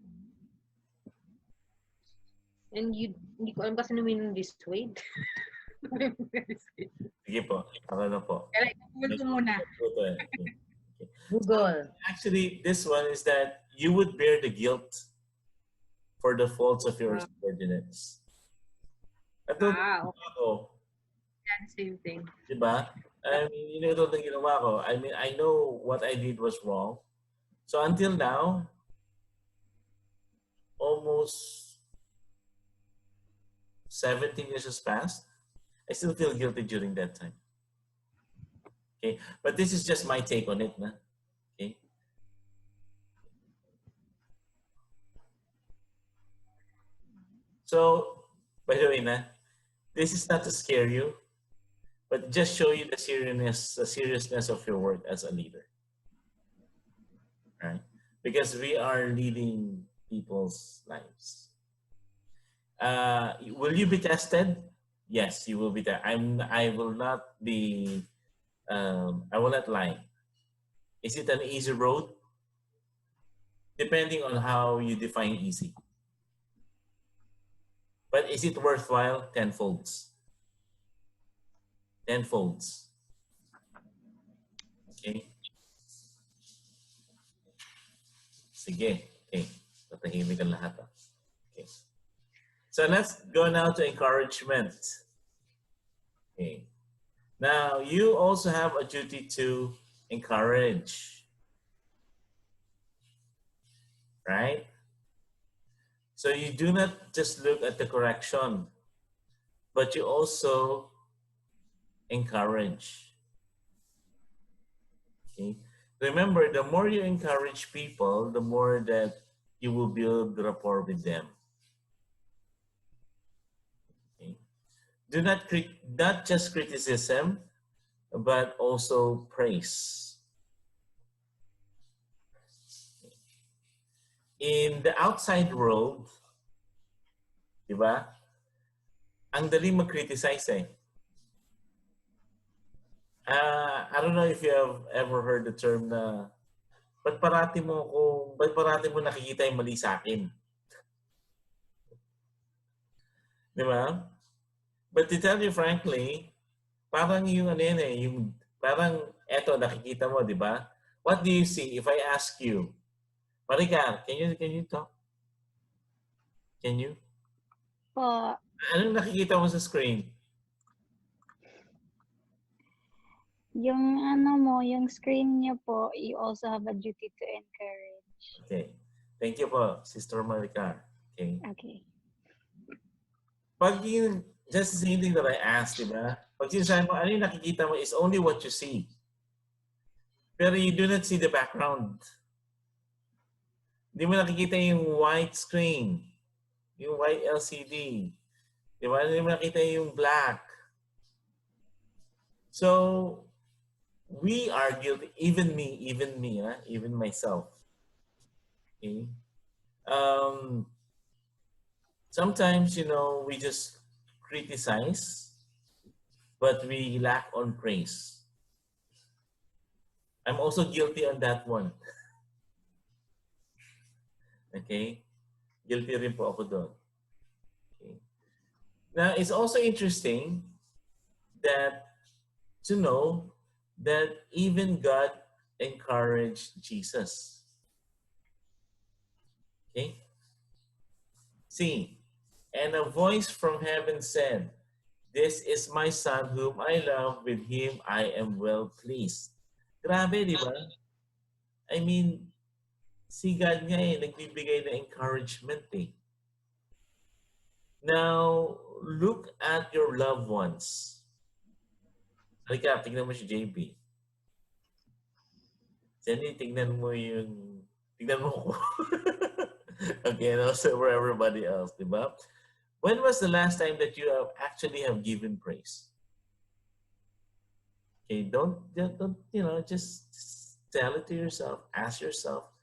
hindi ko alam kasi namin dissuade. Sige po. Ako na po. Google ko muna. Okay. Google. Actually, this one is that you would bear the guilt for the faults of your subordinates. Wow. Ako, Yeah, same thing. diba? I mean, ito ang ginawa ko. I mean, I know what I did was wrong. So until now, almost 17 years has passed, I still feel guilty during that time. Okay, but this is just my take on it, na? Okay. So, by the way, na, this is not to scare you, but just show you the seriousness of your work as a leader, right? Because we are leading people's lives. Will you be tested? Yes, you will be tested. I will not be. I will not lie. Is it an easy road? Depending on how you define easy. But is it worthwhile? Tenfolds. Tenfolds. Okay. Sige. Okay. Tatahimik ang lahat. Okay. So let's go now to encouragement. Okay. Now, you also have a duty to encourage. Right? So you do not just look at the correction, but you also encourage. Okay? Remember, the more you encourage people, the more that you will build rapport with them. Okay? Do not just criticism, but also praise. In the outside world, diba? Ang dali mag-criticize eh. I don't know if you have ever heard the term na ba't parati mo nakikita yung mali sa akin? Di ba? But to tell you frankly, parang yung ano yan eh, parang eto nakikita mo, di ba? What do you see if I ask you, Maricar, can you talk? Can you? Po, Anong nakikita mo sa screen? yung ano mo, yung screen niyo po, you also have a duty to encourage. Okay. Thank you po, Sister Maricar. Okay. Okay. Pag yung, just the same thing that I asked, di ba? Pag sinasabi mo, ano yung nakikita mo is only what you see. Pero you do not see the background. Hindi mo nakikita yung white screen, yung white LCD. Di ba? Hindi mo nakikita yung black. So, we are guilty, even me, even myself. Okay? Sometimes, we just criticize, but we lack on praise. I'm also guilty on that one. Okay? Guilty rin po ako doon. Okay? Now, it's also interesting to know that even God encouraged Jesus. Okay? See, and a voice from heaven said, "This is my son whom I love, with him I am well pleased." Grabe, di ba? I mean, si God nga nagbibigay ng encouragement eh. Now, look at your loved ones. Halika, tignan mo si JB. Jenny, tignan mo ko. Okay, and also for everybody else, di ba? When was the last time that you actually have given praise? Okay, don't just tell it to yourself, ask yourself,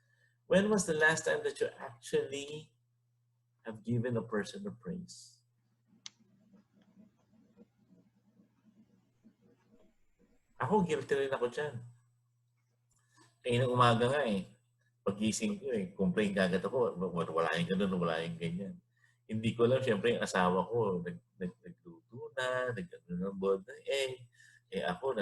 when was the last time that you actually have given a person a praise? Ako, guilty rin ako dyan. Kaya ng umaga nga eh. Pag-gising ko eh, complain kagad ako, wala yung ganun, wala yung ganyan. Hindi ko alam, syempre yung asawa ko, nagluto na, nag-board na, ako,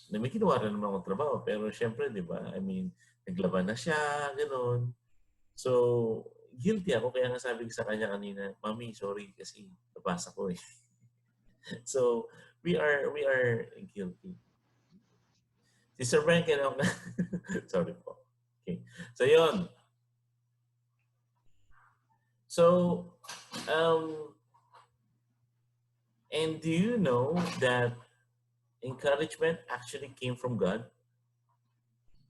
may ginawa rin naman akong trabaho, pero syempre, di ba, I mean, naglaban na siya, gano'n. So, guilty ako, kaya nga sabi ko sa kanya kanina, Mami, sorry kasi nabasa ko eh. So, we are guilty. Si Sir Brian, sorry po. Okay. So, yun. So, And do you know that encouragement actually came from God?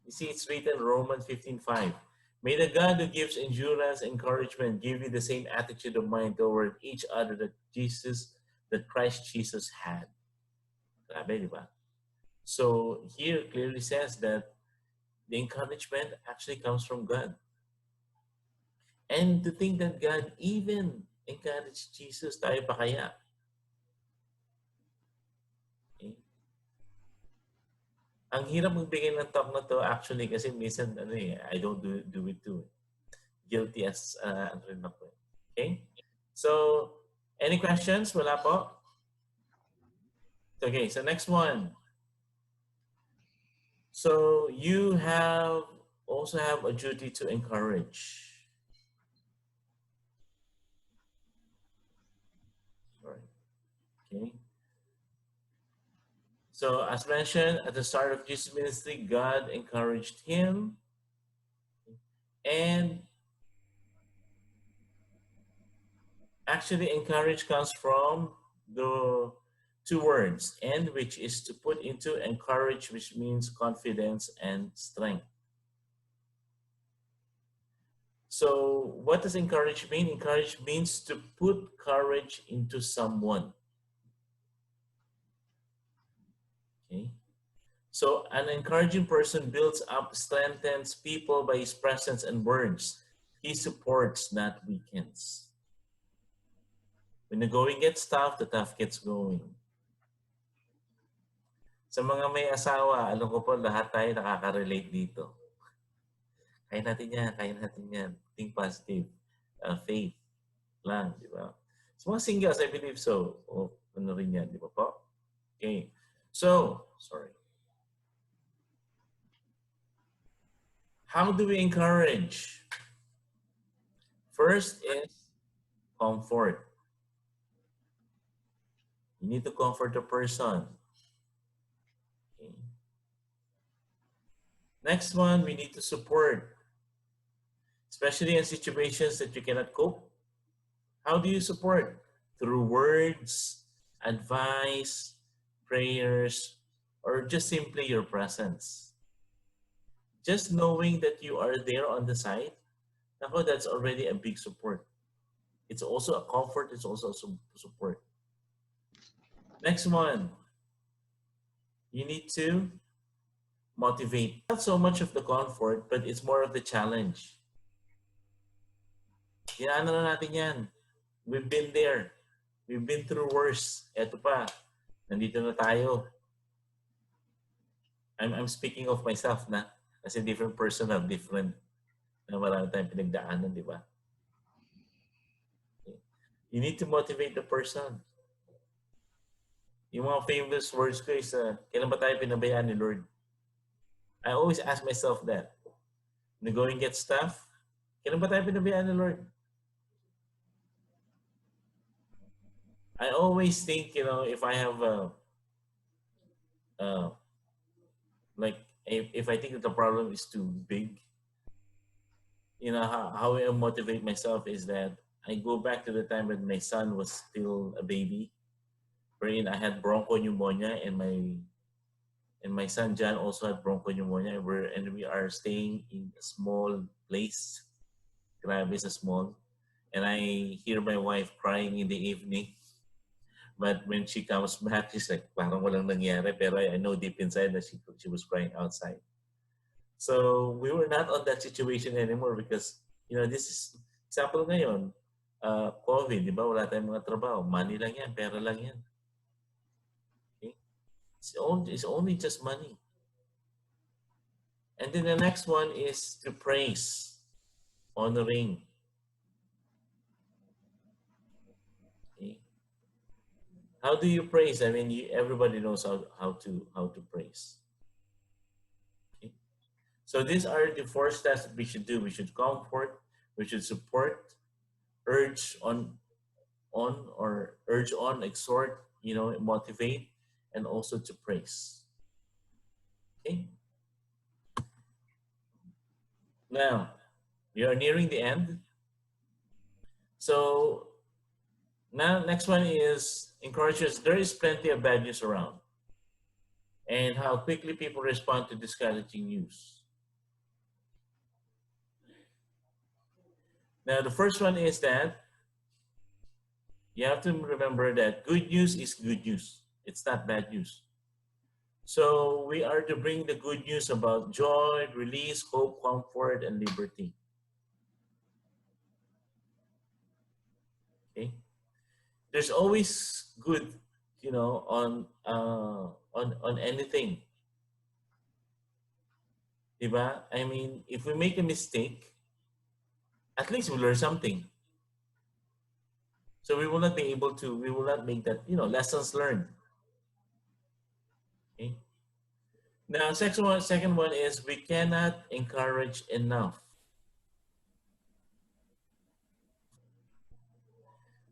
You see, it's written Romans 15:5. May the God who gives endurance, encouragement, give you the same attitude of mind toward each other that Christ Jesus had. Grabe, di ba? So here clearly says that the encouragement actually comes from God. And to think that God even encouraged Jesus, tayo pa kaya? Okay? Ang hirap magbigay ng talk na to actually kasi minsan I don't do it too. Guilty as ano rin ako. Okay? So, any questions? Wala po? Okay, so next one. So you also have a duty to encourage. Right. Okay. So as mentioned at the start of Jesus' ministry, God encouraged him, and actually encourage comes from the two words, and, which is to put into, encourage, which means confidence and strength. So what does encourage mean? Encourage means to put courage into someone. Okay. So an encouraging person builds up, strengthens people by his presence and words. He supports, not weakens. When the going gets tough, the tough gets going. Sa mga may asawa, alam ko po lahat tayo nakaka-relate dito. Kaya natin yan, kaya natin yan. Think positive. Faith lang, di ba? Sa mga singles, I believe so. O ano rin yan, di ba po? Okay. So, sorry. How do we encourage? First is comfort. You need to comfort the person. Okay. Next one, we need to support. Especially in situations that you cannot cope. How do you support? Through words, advice, prayers, or just simply your presence. Just knowing that you are there on the side, that's already a big support. It's also a comfort, it's also a support. Next one, you need to motivate. Not so much of the comfort, but it's more of the challenge. Kailangan na natin yan. We've been there. We've been through worse. Eto pa, nandito na tayo. I'm speaking of myself na. Kasi different person have different na marami tayong pinagdaanan, di ba? Okay. You need to motivate the person. Yung mga famous words ko is, kailan ba tayo pinabayaan ni Lord? I always ask myself that. When the going gets tough, kailan ba tayo pinabayaan ni Lord? I always think, if I have like if I think that the problem is too big, how I motivate myself is that I go back to the time when my son was still a baby, wherein I had bronchopneumonia, and my son John also had bronchopneumonia, and we are staying in a small place. Grabe sa small. And I hear my wife crying in the evening. But when she comes back, she's like, parang walang nangyari. Pero I know deep inside that she was crying outside. So we were not on that situation anymore because, this is, example ngayon, COVID, di ba? Wala tayong mga trabaho. Money lang yan, pera lang yan. Okay? It's only just money. And then the next one is to praise, honoring. Okay? How do you praise? I mean, everybody knows how to praise. Okay? So these are the 4 steps that we should do. We should comfort, we should support, urge on, exhort, motivate, and also to praise. Okay. Now we are nearing the end. So Now, next one is encourages. There is plenty of bad news around, and how quickly people respond to discouraging news. Now, the first one is that you have to remember that good news is good news. It's not bad news. So we are to bring the good news about joy, release, hope, comfort, and liberty. Okay. There's always good, on anything. Diba? I mean, if we make a mistake, at least we learn something. So we will not make that, lessons learned. Okay. Now, second one is we cannot encourage enough.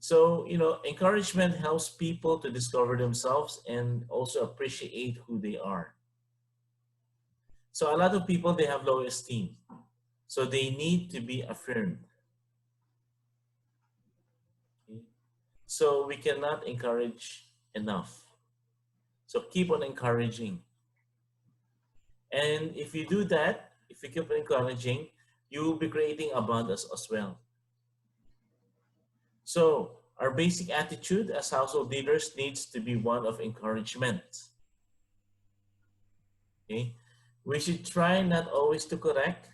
So, encouragement helps people to discover themselves and also appreciate who they are. So a lot of people, they have low esteem. So they need to be affirmed. Okay? So we cannot encourage enough. So keep on encouraging. And if you do that, if you keep on encouraging, you will be creating abundance as well. So our basic attitude as household leaders needs to be one of encouragement. Okay? We should try not always to correct,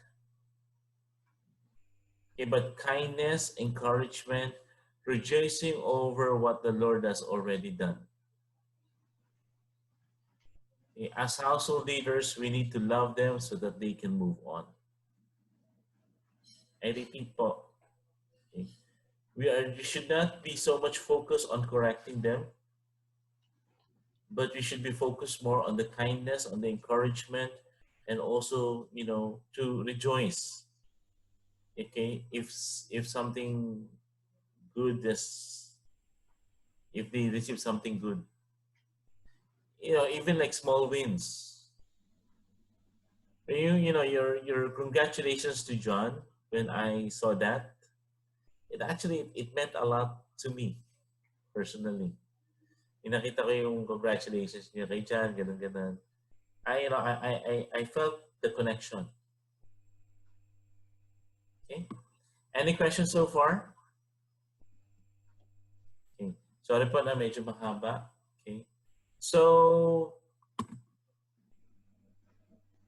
okay, but kindness, encouragement, rejoicing over what the Lord has already done. Okay? As household leaders, we need to love them so that they can move on. I repeat po, okay? We should not be so much focused on correcting them, but we should be focused more on the kindness, on the encouragement, and also, to rejoice. Okay, if something good if they receive something good, even like small wins. Your congratulations to John. When I saw that, it meant a lot to me personally. Nakita ko yung congratulations niya kay John, ganun. I felt the connection. Okay. Any questions so far? Okay. Sorry po na medyo mahaba. Okay. So,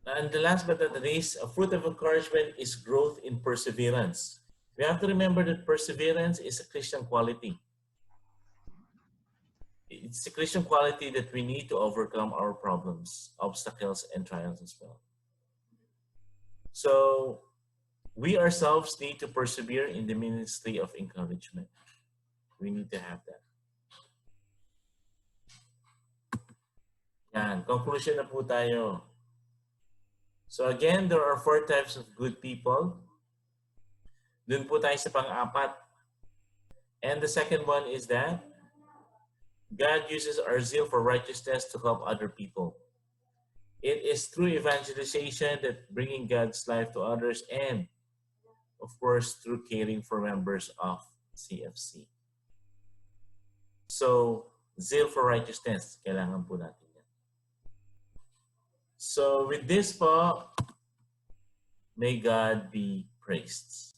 and the last but not the least, a fruit of encouragement is growth in perseverance. We have to remember that perseverance is a Christian quality. It's a Christian quality that we need to overcome our problems, obstacles, and trials as well. So, we ourselves need to persevere in the ministry of encouragement. We need to have that. Yan, conclusion na po tayo. So again, there are 4 types of good people. Dun po tayo sa pang-apat. And the second one is that God uses our zeal for righteousness to help other people. It is through evangelization that bringing God's life to others, and of course, through caring for members of CFC. So, zeal for righteousness, kailangan po natin yan. So, with this po, may God be praised.